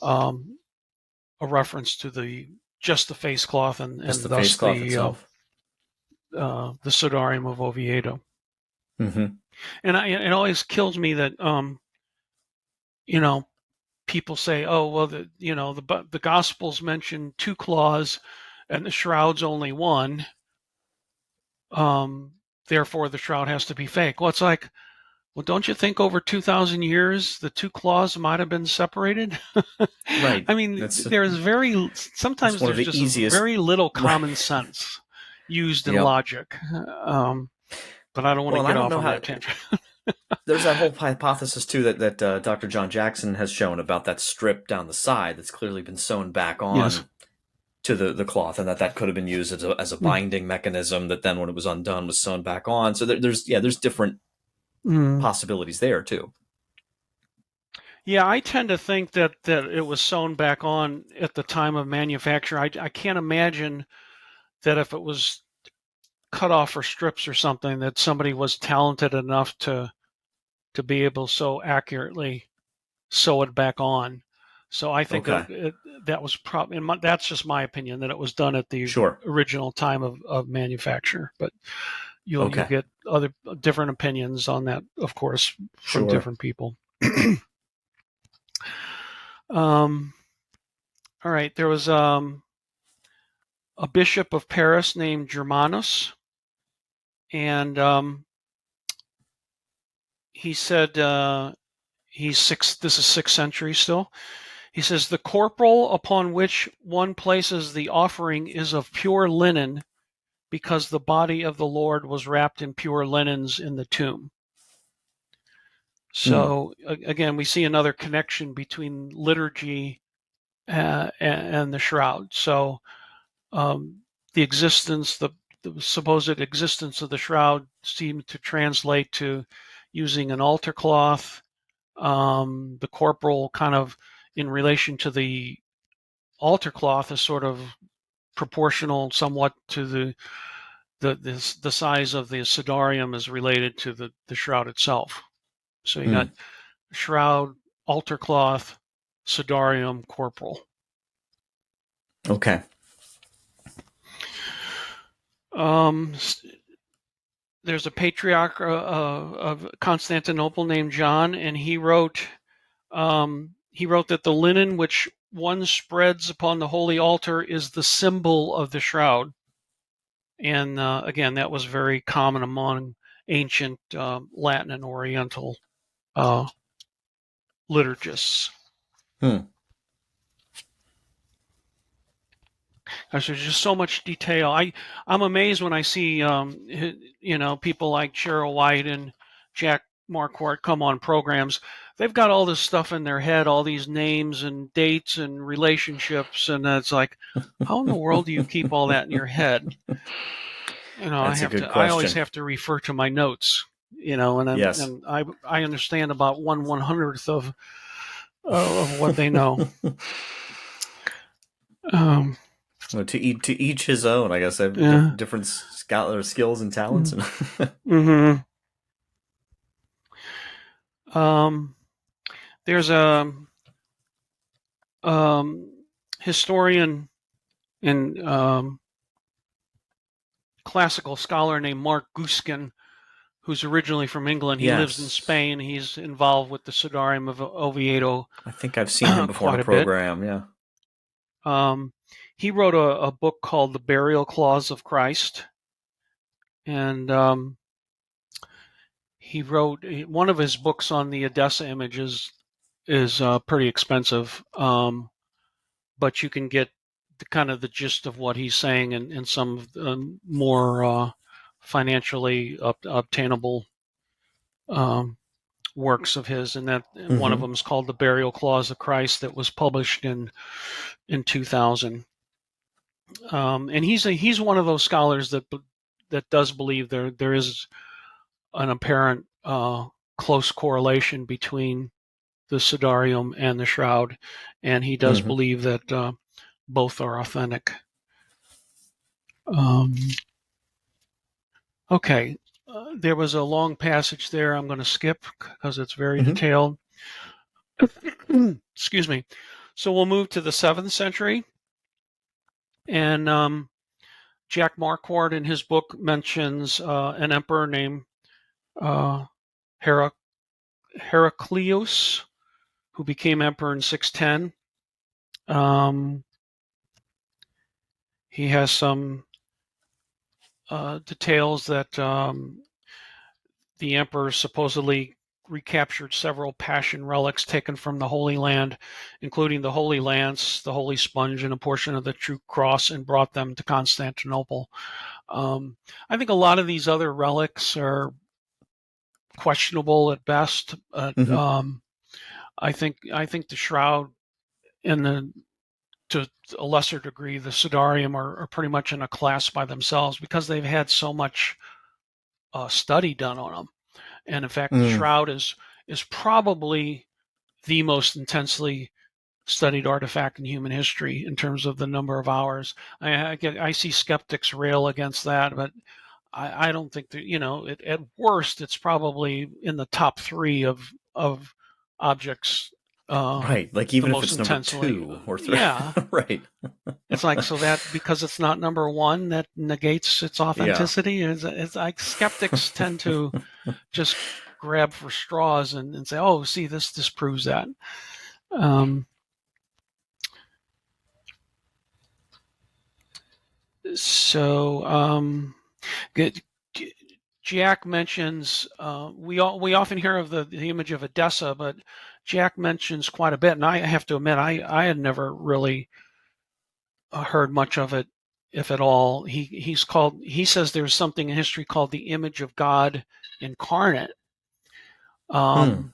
a reference to just the face cloth and the thus face cloth itself. The sudarium of Oviedo. And it always kills me that people say, oh well, the Gospels mention 2 claws and the shroud's only 1. Therefore the shroud has to be fake. Well, it's like, well, don't you think over 2,000 years the 2 claws might have been separated? Right. I mean, there's sometimes there's just very little common sense used in logic. But I don't want to get off on that tangent. There's that whole hypothesis too that Dr. John Jackson has shown about that strip down the side that's clearly been sewn back on to the cloth, and that could have been used as a binding mechanism that then when it was undone was sewn back on. So there's different possibilities there too. Yeah, I tend to think that it was sewn back on at the time of manufacture. I can't imagine that if it was cut off for strips or something, that somebody was talented enough to to be able so accurately sew it back on. So I think that was probably, that's just my opinion, that it was done at the original time of manufacture. But you'll get other different opinions on that, of course, from different people. All right, there was a bishop of Paris named Germanus, and he said this is 6th century still. He says, the corporal upon which one places the offering is of pure linen, because the body of the Lord was wrapped in pure linens in the tomb. So again, we see another connection between liturgy and the shroud. So the existence, the supposed existence of the shroud seemed to translate to using an altar cloth. The corporal, kind of in relation to the altar cloth, is sort of proportional somewhat to the size of the sudarium is related to the shroud itself. So you got shroud, altar cloth, sudarium, corporal. Okay. There's a patriarch of Constantinople named John, and he wrote that the linen which one spreads upon the holy altar is the symbol of the shroud. And again, that was very common among ancient Latin and Oriental liturgists. There's just so much detail. I'm amazed when I see people like Cheryl White and Jack Marquardt come on programs. They've got all this stuff in their head, all these names and dates and relationships, and it's like, how in the world do you keep all that in your head? That's a good question. I always have to refer to my notes, and I understand about 1/100th of what they know. Well, to each his own, I guess. Different skills and talents. There's a historian and classical scholar named Mark Guskin, who's originally from England. He lives in Spain. He's involved with the Sudarium of Oviedo. I think I've seen him before in a program. Yeah. He wrote a book called The Burial Clause of Christ, and he wrote one of his books on the Odessa images is pretty expensive, but you can get the gist of what he's saying in some of the more financially obtainable works of his, and that one of them is called The Burial Clause of Christ, that was published in 2000. And he's one of those scholars that does believe there is an apparent close correlation between the sudarium and the shroud, and he does believe that both are authentic. Okay, there was a long passage there. I'm going to skip because it's very detailed. Excuse me. So we'll move to the 7th century. And Jack Marquardt in his book mentions an emperor named Heraclius, who became emperor in 610. He has some details that the emperor supposedly recaptured several Passion relics taken from the Holy Land, including the Holy Lance, the Holy Sponge, and a portion of the True Cross, and brought them to Constantinople. I think a lot of these other relics are questionable at best. I think the shroud and to a lesser degree, the sudarium are pretty much in a class by themselves because they've had so much study done on them. And in fact, the shroud is probably the most intensely studied artifact in human history in terms of the number of hours. I see skeptics rail against that, but I don't think that, at worst, it's probably in the top three of objects, Right. Like the even if most it's number intensely. 2 or 3. Yeah. Right. It's like, so that because it's not number one, that negates its Yeah. authenticity. It's like skeptics tend to just grab for straws and say, "Oh, see, this disproves that." Um, so good. Jack mentions we often hear of the image of Odessa, but Jack mentions quite a bit, and I have to admit I had never really heard much of it, if at all. He says there's something in history called the image of God incarnate, Hmm.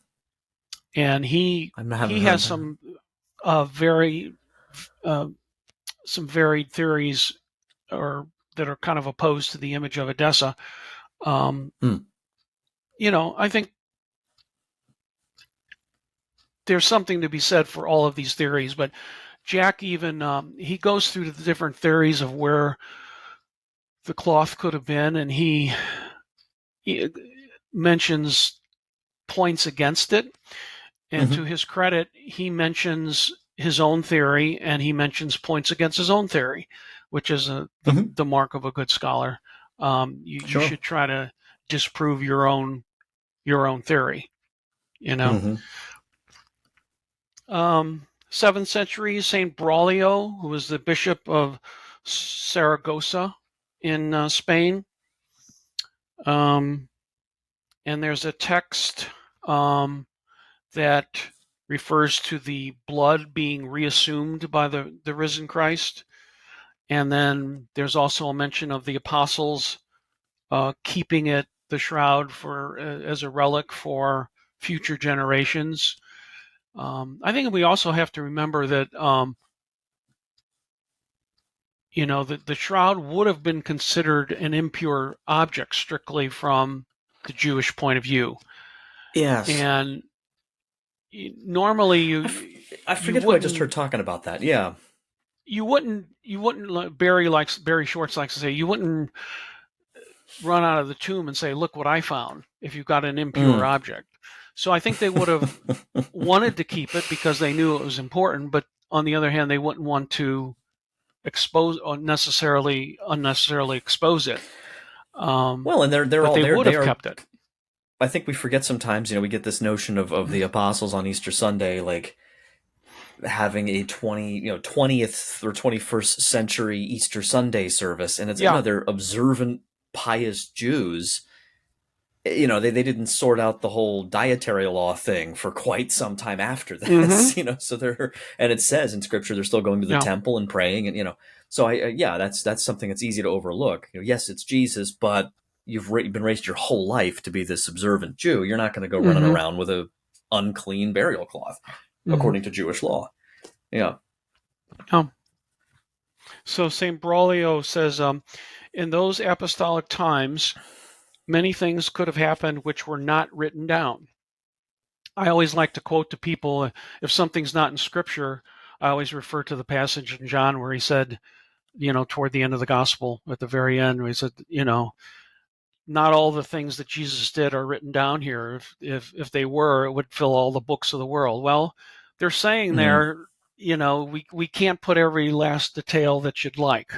and I haven't he heard has that. very uh, some varied theories or that are kind of opposed to the image of Odessa. Um, Hmm. I think there's something to be said for all of these theories, but Jack even he goes through the different theories of where the cloth could have been, and he mentions points against it. And to Hmm. his credit, he mentions his own theory and he mentions points against his own theory, which is Hmm. the mark of a good scholar. You Sure. should try to disprove your own theory. You know, Hmm. 7th century Saint Braulio, who was the bishop of Saragossa in Spain, um, and there's a text that refers to the blood being reassumed by the risen Christ. And then there's also a mention of the apostles keeping it, the shroud, for as a relic for future generations. I think we also have to remember that the shroud would have been considered an impure object strictly from the Jewish point of view, Yes. and normally I, f- I you forget who I just wouldn't heard talking about that. Yeah. Barry Schwartz likes to say, you wouldn't run out of the tomb and say, look what I found, if you've got an impure Mm. object. So I think they would have wanted to keep it because they knew it was important, but on the other hand, they wouldn't want to expose or unnecessarily expose it. Well, and they're But all they there. would They have are. kept it. I think we forget sometimes. We get this notion of the apostles on Easter Sunday, like having a 20th or 21st century Easter Sunday service, and it's Yeah. they're observant, pious Jews. They didn't sort out the whole dietary law thing for quite some time after Mm-hmm. this. So they're, and it says in scripture they're still going to the Yeah. temple and praying, and so yeah, that's something that's easy to overlook. Yes, it's Jesus, but you've been raised your whole life to be this observant Jew. You're not going to go running Mm-hmm. around with a unclean burial cloth Mm-hmm. according to Jewish law. Yeah. Oh. So St. Braulio says, in those apostolic times, many things could have happened which were not written down. I always like to quote to people, if something's not in scripture, I always refer to the passage in John where he said, toward the end of the gospel, at the very end, where he said, not all the things that Jesus did are written down here. If they were, it would fill all the books of the world. Well, they're saying Mm. there, we can't put every last detail that you'd like,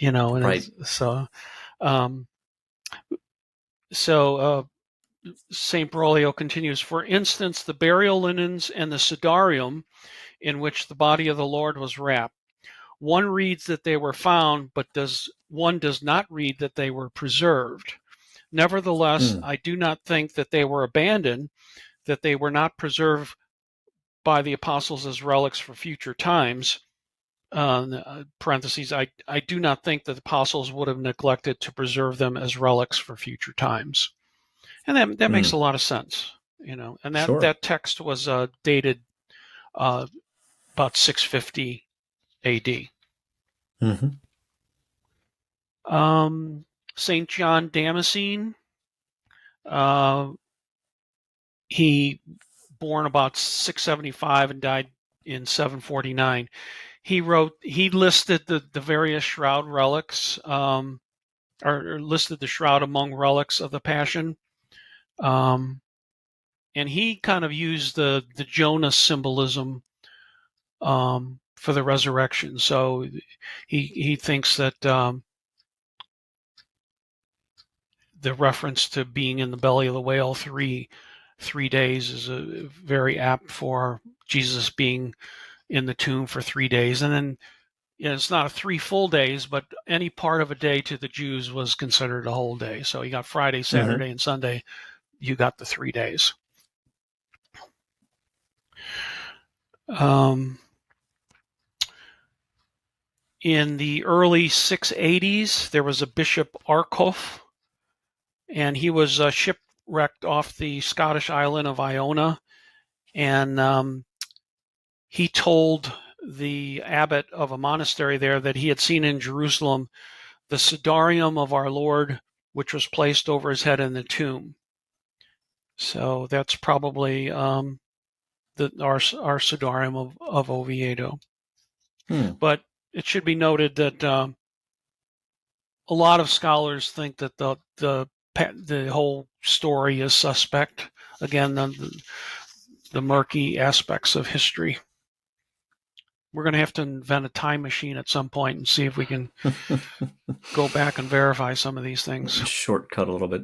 and Right. um, so St. Broglio continues, for instance, the burial linens and the sudarium in which the body of the Lord was wrapped. One reads that they were found, but one does not read that they were preserved. Nevertheless, Mm. I do not think that they were abandoned, that they were not preserved by the apostles as relics for future times. Parentheses, I do not think that the apostles would have neglected to preserve them as relics for future times. And that makes Mm. a lot of sense, and Sure. that text was dated uh, about 650 AD. Mm-hmm. Um, St. John Damascene, uh, he born about 675 and died in 749. He listed the various shroud relics or listed the shroud among relics of the Passion. And he kind of used the Jonah symbolism for the resurrection. So he thinks that the reference to being in the belly of the whale 3 days is very apt for Jesus being in the tomb for 3 days. And then it's not 3 full days, but any part of a day to the Jews was considered a whole day. So you got Friday, Saturday, and Sunday. You got the 3 days. In the early 680s, there was a Bishop Arculf, and he was shipwrecked off the Scottish island of Iona. And he told the abbot of a monastery there that he had seen in Jerusalem the Sidarium of our Lord, which was placed over his head in the tomb. So that's probably our Sidarium of Oviedo. But it should be noted that a lot of scholars think that the whole story is suspect. Again, the murky aspects of history. We're going to have to invent a time machine at some point and see if we can go back and verify some of these things. Shortcut a little bit.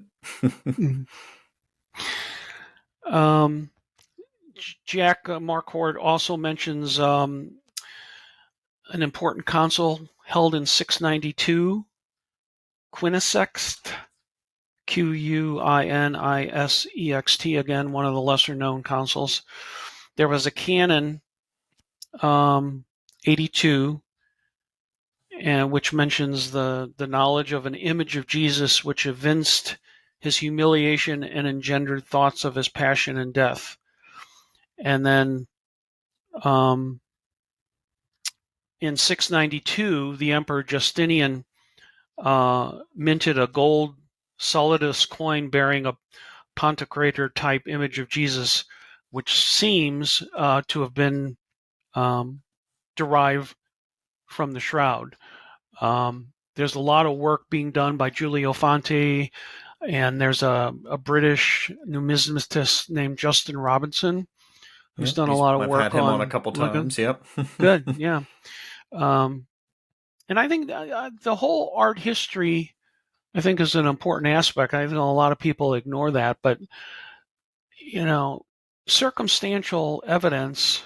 Jack Marquardt also mentions an important council held in 692, Quinisext, Quinissext, again, one of the lesser known councils. There was a canon 82, and which mentions the knowledge of an image of Jesus which evinced his humiliation and engendered thoughts of his passion and death. And then in 692, the Emperor Justinian minted a gold solidus coin bearing a Pantocrator type image of Jesus, which seems to have been derived from the shroud. There's a lot of work being done by Giulio Fanti, and there's a British numismatist named Justin Robinson who's done a lot of work. I've had him on a couple times. Yep. Good. Yeah. And I think the whole art history, I think, is an important aspect. I think a lot of people ignore that, but circumstantial evidence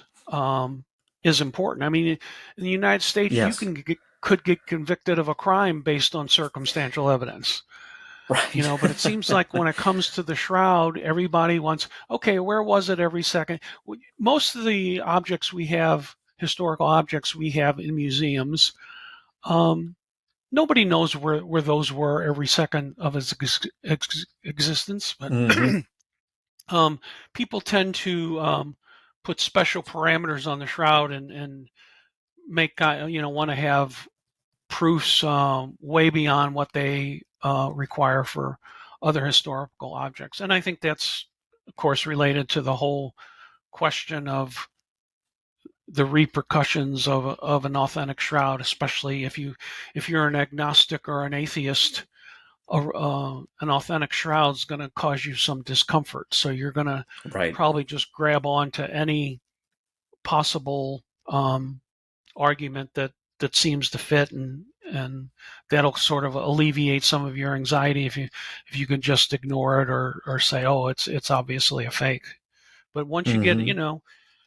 is important. I mean, in the United States, yes. you could get convicted of a crime based on circumstantial evidence. Right. But it seems like when it comes to the shroud, everybody wants, okay, where was it every second? Most of the objects we have, historical objects we have in museums, nobody knows where those were every second of its existence. But people tend to put special parameters on the shroud and make, want to have proofs way beyond what they require for other historical objects. And I think that's, of course, related to the whole question of the repercussions of an authentic shroud, especially if you're an agnostic or an atheist. An authentic shroud is going to cause you some discomfort. So you're going to probably just grab on to any possible argument that seems to fit, and that'll sort of alleviate some of your anxiety if you can just ignore it or say, oh, it's obviously a fake. But once you get,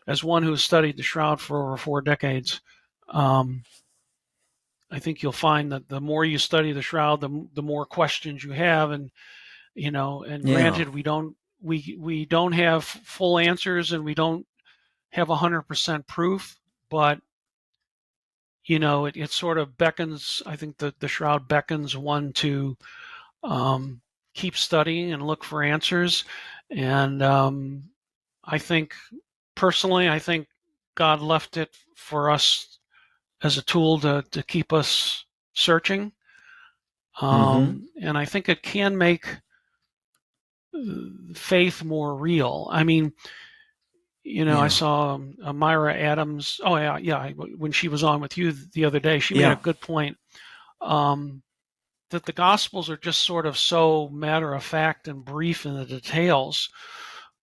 as one who has studied the shroud for over 4 decades, I think you'll find that the more you study the shroud, the more questions you have, and granted, we don't have full answers, and we don't have 100% proof, but it sort of beckons. I think that the shroud beckons one to keep studying and look for answers. And I think God left it for us as a tool to keep us searching. And I think it can make faith more real. I mean, I saw Myra Adams. Oh, yeah. When she was on with you the other day, she made a good point. that the Gospels are just sort of so matter of fact and brief in the details.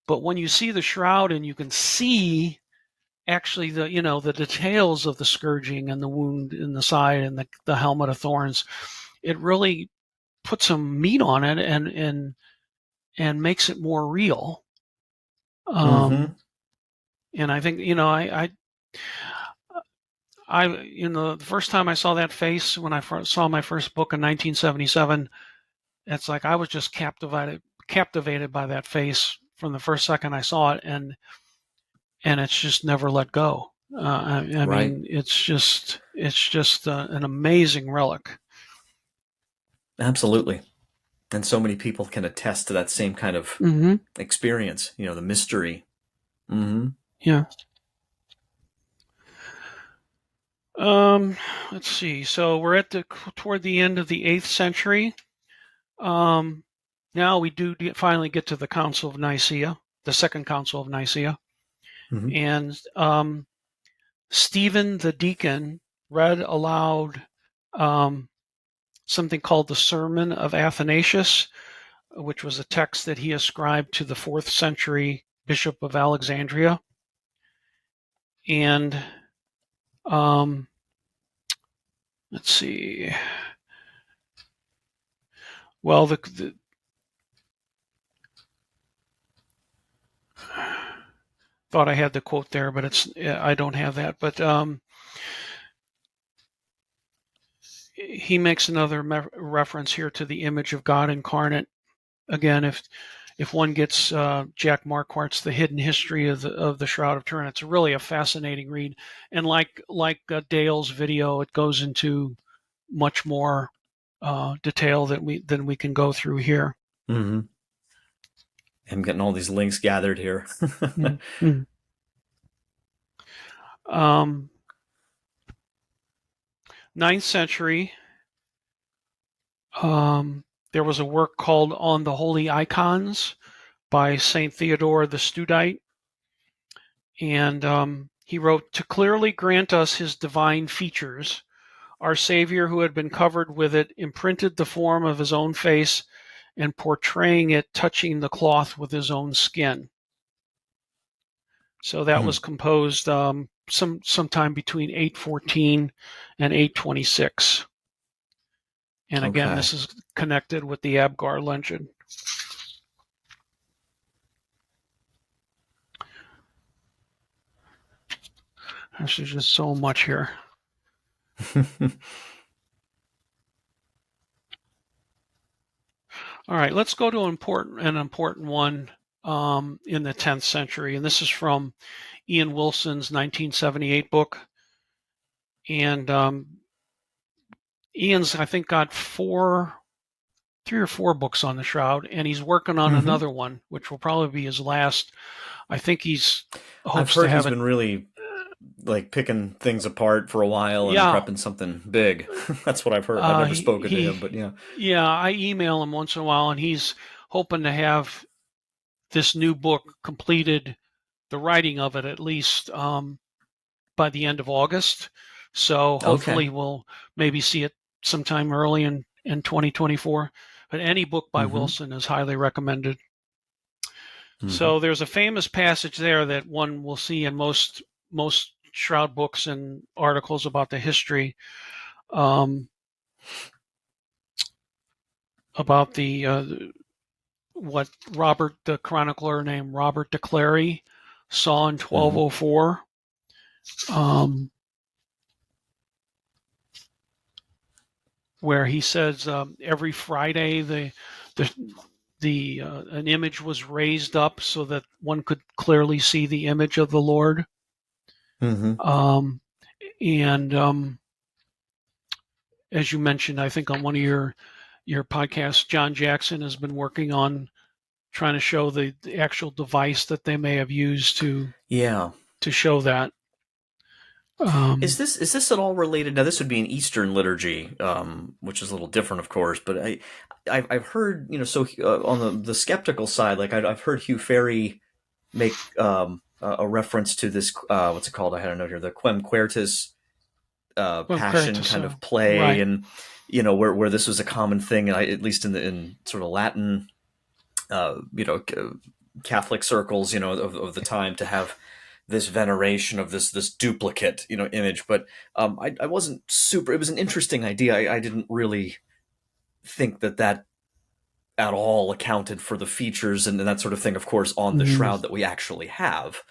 But when you see the shroud and you can see actually the details of the scourging and the wound in the side and the helmet of thorns, it really puts some meat on it and makes it more real. And I think the first time I saw that face when I saw my first book in 1977, it's like I was just captivated by that face from the first second I saw it, and it's just never let go. I Right. mean, it's just an amazing relic. Absolutely. And so many people can attest to that same kind of Mm-hmm. experience, the mystery. Mm-hmm. Yeah. Let's see. So we're toward the end of the 8th century. Now we do finally get to the Council of Nicaea, the Second Council of Nicaea, Mm-hmm. and Stephen the deacon read aloud something called the Sermon of Athanasius, which was a text that he ascribed to the 4th century Bishop of Alexandria. And let's see. Well, thought I had the quote there, but I don't have that. But he makes another reference here to the image of God incarnate. Again, if one gets Jack Marquardt's The Hidden History of the Shroud of Turin, it's really a fascinating read. And like Dale's video, it goes into much more detail than we can go through here. Mm-hmm. I'm getting all these links gathered here. Mm-hmm. 9th century, there was a work called On the Holy Icons by St. Theodore the Studite. And he wrote, "To clearly grant us his divine features, our Savior, who had been covered with it, imprinted the form of his own face and portraying it, touching the cloth with his own skin." So that was composed sometime between 814 and 826. And again, this is connected with the Abgar legend. There's just so much here. All right, let's go to an important one in the 10th century, and this is from Ian Wilson's 1978 book. And Ian's, I think, got 3 or 4 books on the Shroud, and he's working on another one, which will probably be his last. I think I've heard he's been really like picking things apart for a while and prepping something big. That's what I've heard. I've never spoken to him, but yeah. Yeah, I email him once in a while, and he's hoping to have this new book completed, the writing of it at least by the end of August. So hopefully we'll maybe see it sometime early in 2024. But any book by Wilson is highly recommended. So there's a famous passage there that one will see in most Shroud books and articles about the history, about what Robert, the chronicler named Robert de Clary, saw in 1204. Where he says every Friday an image was raised up so that one could clearly see the image of the Lord. And as you mentioned, I think on one of your podcasts, John Jackson has been working on trying to show the actual device that they may have used to show that. Is this at all related? Now, this would be an Eastern liturgy, which is a little different, of course. But I've heard, on the skeptical side, like I've heard Hugh Ferry make a reference to this. What's it called? I had a note here: the Quem Quertus Passion kind of play, right. and where this was a common thing, and at least in sort of Latin, uh, you know, Catholic circles, of the time, to have this veneration of this duplicate, image. But I wasn't super. It was an interesting idea. I didn't really think that at all accounted for the features and that sort of thing, of course, on the Mm-hmm. shroud that we actually have.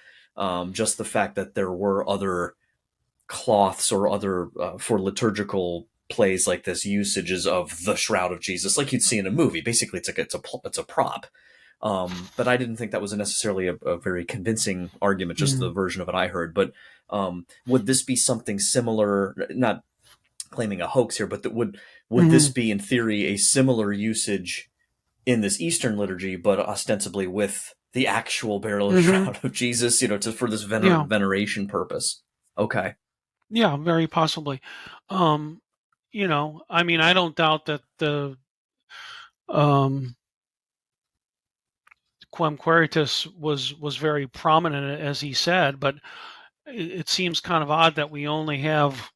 Just the fact that there were other cloths or other for liturgical plays like this, usages of the shroud of Jesus, like you'd see in a movie. Basically, it's a prop. But I didn't think that was necessarily a very convincing argument, just the version of it I heard. But would this be something similar? Not claiming a hoax here, but would this Mm-hmm. be in theory a similar usage in this Eastern liturgy, but ostensibly with the actual burial and Mm-hmm. shroud of Jesus, for this Yeah. veneration purpose? Okay. Yeah, very possibly. Um, I mean, I don't doubt that the um, Quem Queritus was very prominent, as he said, but it seems kind of odd that we only have,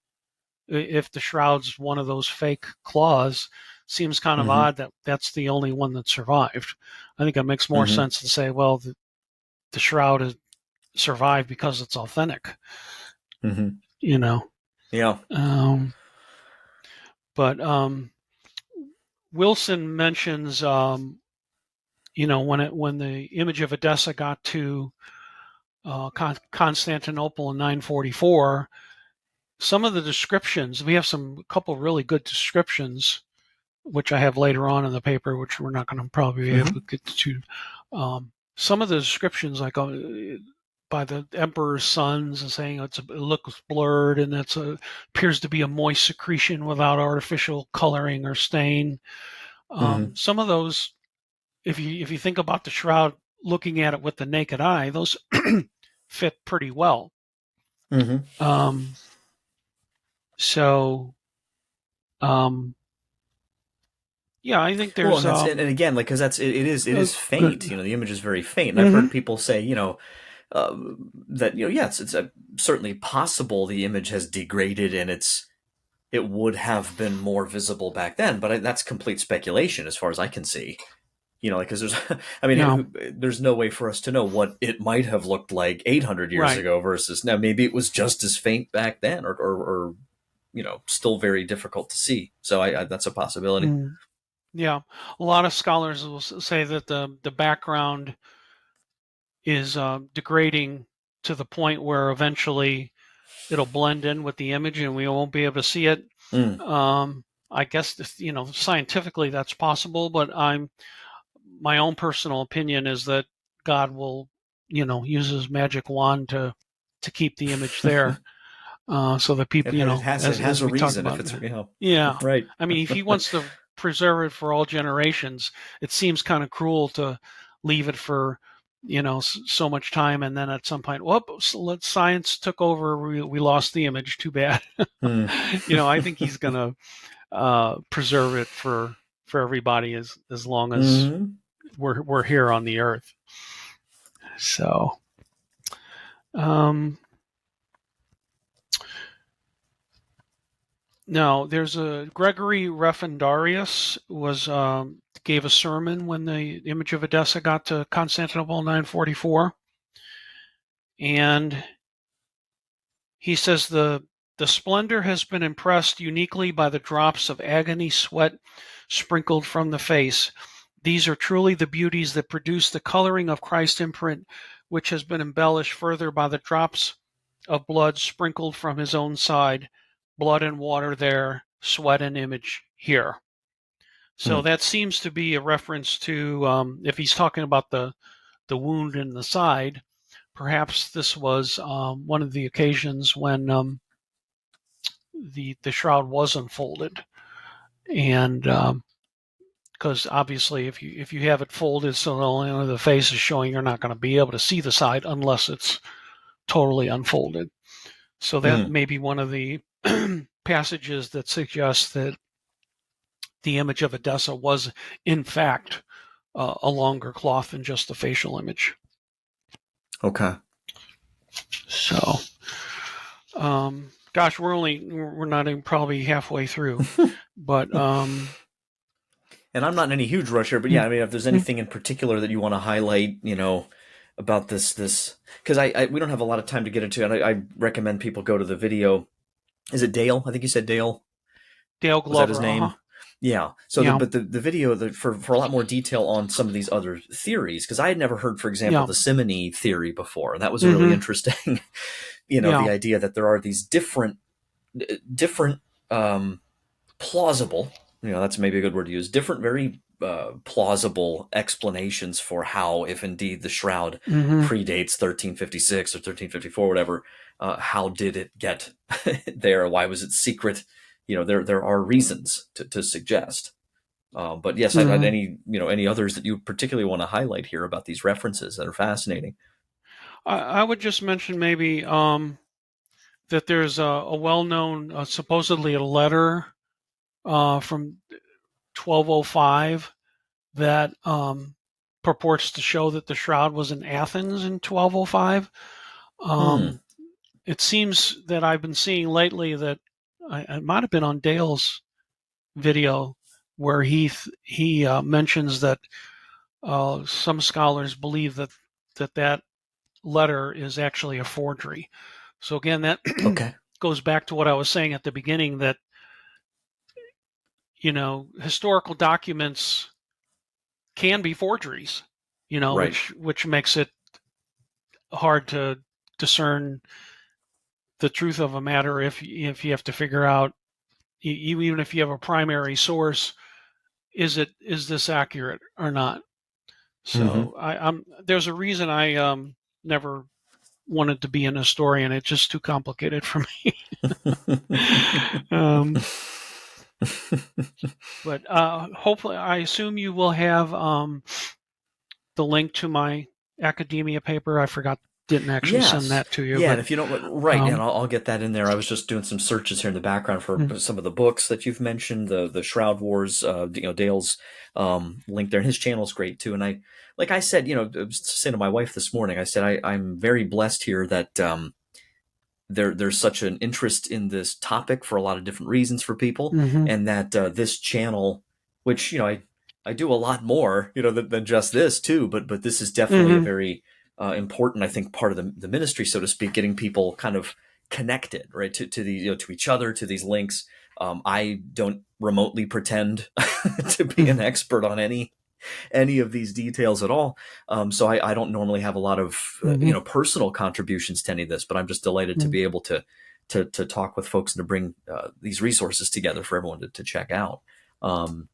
if the shroud's one of those fake claws, seems kind of Mm-hmm. odd that that's the only one that survived. I think it makes more Mm-hmm. sense to say, well, the shroud has survived because it's authentic, Mm-hmm. you know. Yeah. Um, but Wilson mentions, when the image of Odessa got to Constantinople in 944, some of the descriptions, we have a couple really good descriptions, which I have later on in the paper, which we're not going to probably be able Mm-hmm. to get to. Some of the descriptions, like by the emperor's sons, and saying it looks blurred and appears to be a moist secretion without artificial coloring or stain. Mm-hmm. Some of those, if you think about the shroud, looking at it with the naked eye, those fit pretty well. Mm-hmm. Um, so um, yeah, I think Well, there's and again, like, because it is good. faint. The image is very faint, and I've Mm-hmm. heard people say, uh, that yes, it's certainly possible the image has degraded and it would have been more visible back then, but that's complete speculation as far as I can see. Like, because there's, I mean, Yeah, there's no way for us to know what it might have looked like 800 years right. ago versus now. Maybe it was just as faint back then, or still very difficult to see. So that's a possibility. Mm. Yeah, a lot of scholars will say that the background is degrading to the point where eventually it'll blend in with the image and we won't be able to see it. Mm, I guess scientifically that's possible, but my own personal opinion is that God will use His magic wand to keep the image there, so that it, people, it has it has as a we talked reason if about. it's Yeah, right. I mean, if He wants to preserve it for all generations, it seems kind of cruel to leave it for so much time, and then at some point, whoops, science took over. We lost the image. Too bad. Hmm. I think He's gonna preserve it for everybody as long as Hmm. we're here on the earth. So, um, now there's a Gregory Referendarius gave a sermon when the image of Odessa got to Constantinople in 944, and he says the splendor has been impressed uniquely by the drops of agony sweat sprinkled from the face. These are truly the beauties that produce the coloring of Christ's imprint, which has been embellished further by the drops of blood sprinkled from his own side, blood and water there, sweat and image here. So Hmm. that seems to be a reference to, if he's talking about the wound in the side, perhaps this was one of the occasions when the shroud was unfolded, and because obviously if you have it folded so only the face is showing, you're not going to be able to see the side unless it's totally unfolded. So that Hmm. may be one of the passages that suggests that the image of Odessa was, in fact, a longer cloth than just the facial image. Okay. So, gosh, we're not even probably halfway through. But And I'm not in any huge rush here, but yeah, I mean, if there's anything in particular that you want to highlight, about this, because we don't have a lot of time to get into it. I recommend people go to the video. Is it Dale? I think you said Dale. Dale Was that his Glover, name? Yeah. So, yeah, the video for a lot more detail on some of these other theories, because I had never heard, for example, yeah, the simony theory before, and that was a really hmm interesting. The yeah, idea that there are these different plausible, that's maybe a good word to use, different, very plausible explanations for how, if indeed the shroud hmm predates 1356 or 1354, whatever, how did it get there? Why was it secret? There are reasons to suggest. But yes, I've had hmm any others that you particularly want to highlight here about these references that are fascinating. I would just mention maybe that there's a well-known, supposedly a letter from 1205 that purports to show that the shroud was in Athens in 1205. Hmm. Um, it seems that I've been seeing lately that I might have been on Dale's video where he mentions that some scholars believe that letter is actually a forgery. So again, that Okay. goes back to what I was saying at the beginning, that historical documents can be forgeries, Right. which makes it hard to discern the truth of a matter if you have to figure out, even if you have a primary source, is this accurate or not? Hmm. So I'm there's a reason I never wanted to be an historian. It's just too complicated for me. um, but hopefully, I assume you will have the link to my academia paper. I forgot, didn't actually send Yes. that to you, Yeah, and but if you don't, right, and um, I'll get that in there. I was just doing some searches here in the background for mm, some of the books that you've mentioned, the Shroud Wars, Dale's link there, and his channel is great too. And like I said, I was saying to my wife this morning, I said I'm very blessed here that there's such an interest in this topic for a lot of different reasons for people, mhm, and that this channel, which I do a lot more than just this too, but this is definitely a mhm, very important, I think, part of the ministry, so to speak, getting people kind of connected, right, to the to each other, to these links. I don't remotely pretend to be an mhm, expert on any of these details at all. So I don't normally have a lot of mhm, personal contributions to any of this, but I'm just delighted to mhm. be able to talk with folks and to bring these resources together for everyone to check out. Um,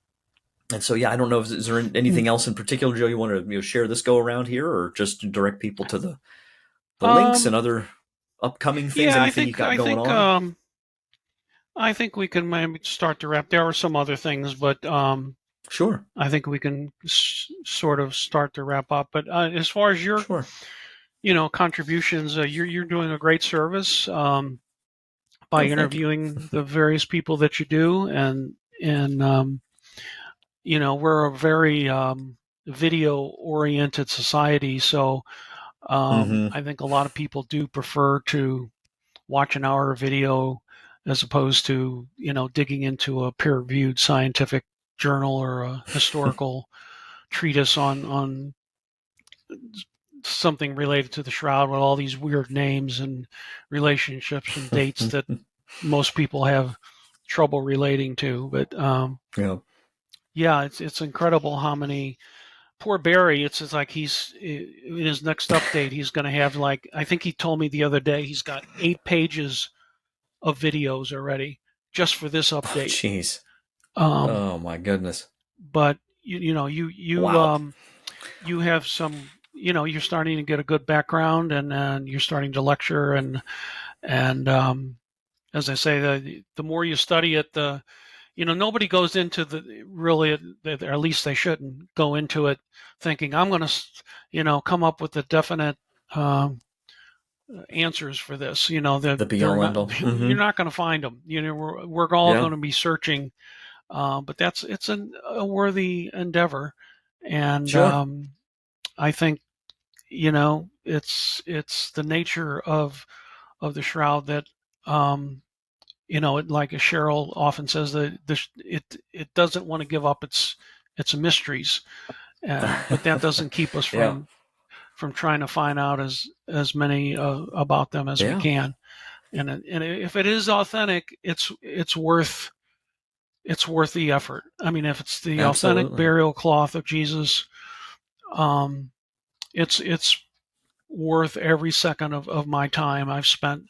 and so yeah, I don't know if is there anything else in particular, Joe, you want to share this go around here, or just direct people to the links and Um, other upcoming things, yeah, anything you got going on? I think we can maybe start to wrap. There are some other things, but Sure, I think we can sort of start to wrap up. But as far as your, sure. contributions, you're doing a great service by No, thank you. interviewing the various people that you do, and we're a very video oriented society, so Hmm. I think a lot of people do prefer to watch an hour of video as opposed to digging into a peer reviewed scientific journal or a historical treatise on something related to the shroud with all these weird names and relationships and dates that most people have trouble relating to. But Yeah. yeah, it's incredible how many. Poor Barry, it's just like he's in his next update. He's going to have, like, I think he told me the other day, he's got 8 pages of videos already just for this Oh, update. jeez. Um, Oh my goodness. but you Wow. you have some. You're starting to get a good background, and you're starting to lecture, and as I say, the more you study it, nobody goes into the really, or at least they shouldn't go into it thinking I'm going to, come up with the definite um, answers for this. The be they're all not. end all. Hmm. You're not going to find them. We're all Yeah. going to be searching, but it's a worthy endeavor, and Sure. I think it's the nature of the shroud that. Um, like Cheryl often says, that it doesn't want to give up its mysteries, but that doesn't keep us Yeah. from trying to find out as many about them as we Yeah. can. And if it is authentic, it's worth the effort. I mean, if it's the authentic Absolutely. burial cloth of Jesus, um, it's worth every second of my time. I've spent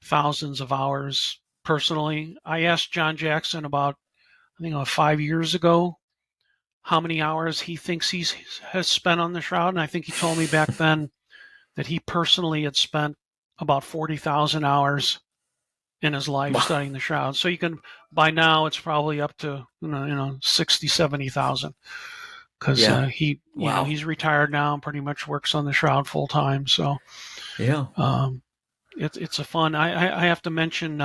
thousands of hours personally. I asked John Jackson about, I think, 5 years ago, how many hours he thinks he has spent on the shroud, and I think he told me back then that he personally had spent about 40,000 hours in his life studying the shroud. So you can, by now, it's probably up to 60, 70,000, because Yeah. Wow. he's retired now and pretty much works on the shroud full time. So Yeah. it's a fun. I have to mention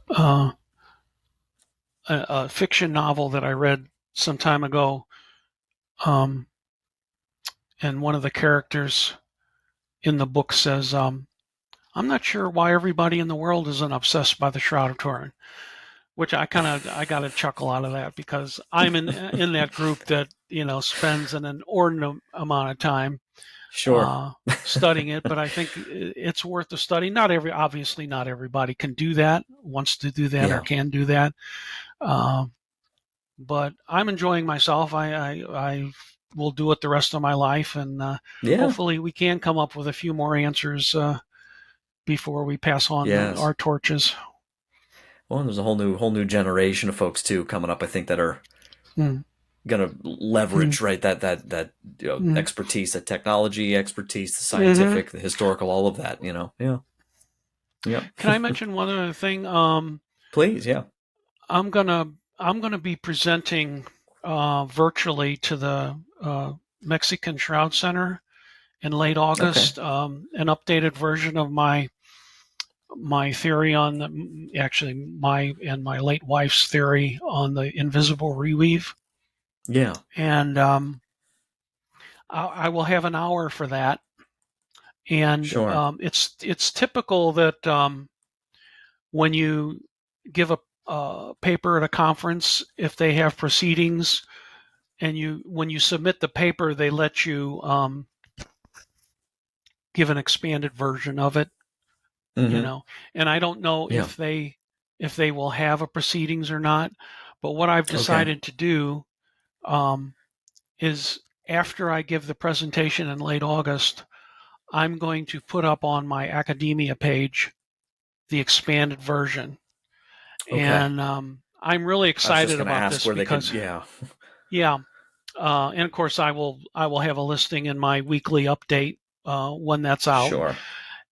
uh, a fiction novel that I read some time ago, um, and one of the characters in the book says, "I'm not sure why everybody in the world isn't obsessed by the Shroud of Turin." Which I got a chuckle out of that, because I'm in that group that spends an inordinate amount of time Sure. studying it. But I think it's worth the study. Obviously not everybody can do that, wants to do that, or Yeah. can do that. Uh, but I'm enjoying myself. I will do it the rest of my life, and Yeah. hopefully we can come up with a few more answers before we pass on Yes. our torches. Well, there's a whole new generation of folks too coming up, I think, that are Mm, gonna mm, leverage, right, that mm, expertise, that technology expertise, the mm-hmm. scientific, the historical, all of that. Yeah. Yeah. Can I mention one other thing? Please. Yeah. I'm gonna I'm gonna be presenting virtually to the Mexican Shroud Center in late Okay. August, an updated version of my theory on actually my and my late wife's theory on the invisible reweave, Yeah. and I will have an hour for that. And Sure. it's typical that when you give a paper at a conference, if they have proceedings, and when you submit the paper, they let you give an expanded version of it, Mm-hmm. and I don't know Yeah. if they will have a proceedings or not. But what I've Okay. decided to do um, is, after I give the presentation in late August, I'm going to put up on my academia page the expanded version. Okay. And I'm really I was just excited gonna about ask this where they could. because, Yeah. yeah, and of course I will have a listing in my weekly update when that's out. Sure.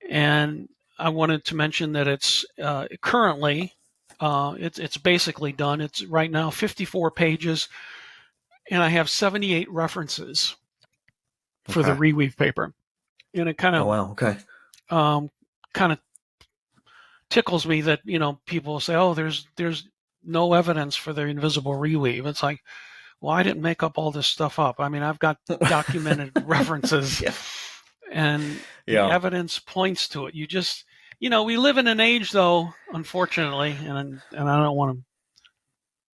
And I wanted to mention that it's currently it's basically done. It's right now 54 pages, and I have 78 references for the Okay. reweave paper. And it Oh wow. Okay. um, kind of tickles me that people say, "Oh, there's no evidence for the invisible reweave." It's like, well, I didn't make up all this stuff up. I mean, I've got documented references, Yeah. and the Yeah. evidence points to it. We live in an age, though, unfortunately, and I don't want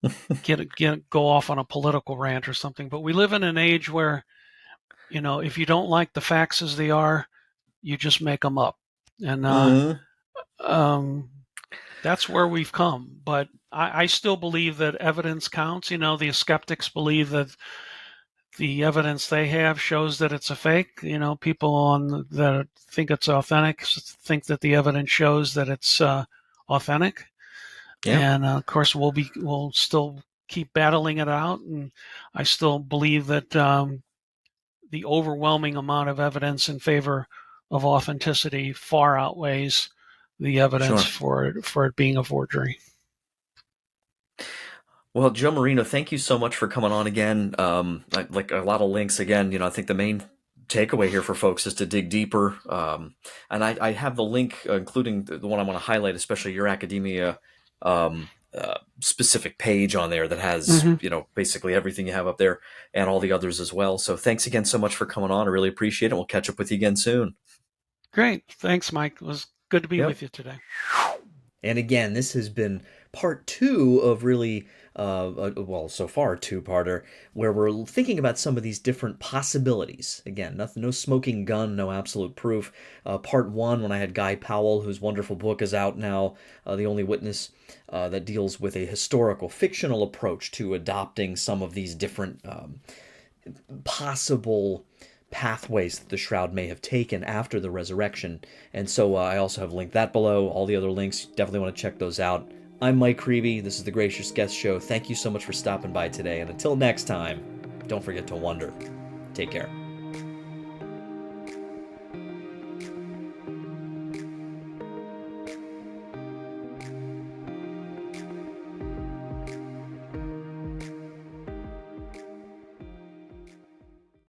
to go off on a political rant or something, but we live in an age where, if you don't like the facts as they are, you just make them up, and Mm-hmm. um, that's where we've come. But I still believe that evidence counts. The skeptics believe that the evidence they have shows that it's a fake. People that think it's authentic think that the evidence shows that it's authentic. Yeah. And of course, we'll still keep battling it out. And I still believe that the overwhelming amount of evidence in favor of authenticity far outweighs the evidence Sure. for it being a forgery. Well, Joe Marino, thank you so much for coming on again. Like a lot of links again. I think the main takeaway here for folks is to dig deeper. And I have the link, including the one I want to highlight, especially your academia specific page on there that has Mm-hmm. basically everything you have up there, and all the others as well. So thanks again so much for coming on. I really appreciate it. We'll catch up with you again soon. Great. Thanks, Mike. It was good to be Yep. with you today. And again, this has been part two of really, well, so far a two-parter, where we're thinking about some of these different possibilities. Again, nothing, no smoking gun, no absolute proof. Part one, when I had Guy Powell, whose wonderful book is out now, The Only Witness, that deals with a historical fictional approach to adopting some of these different possible pathways that the shroud may have taken after the resurrection. And so I also have linked that below. All the other links, definitely want to check those out. I'm Mike Creavey. This is the Gracious Guest Show. Thank you so much for stopping by today. And until next time, don't forget to wonder. Take care.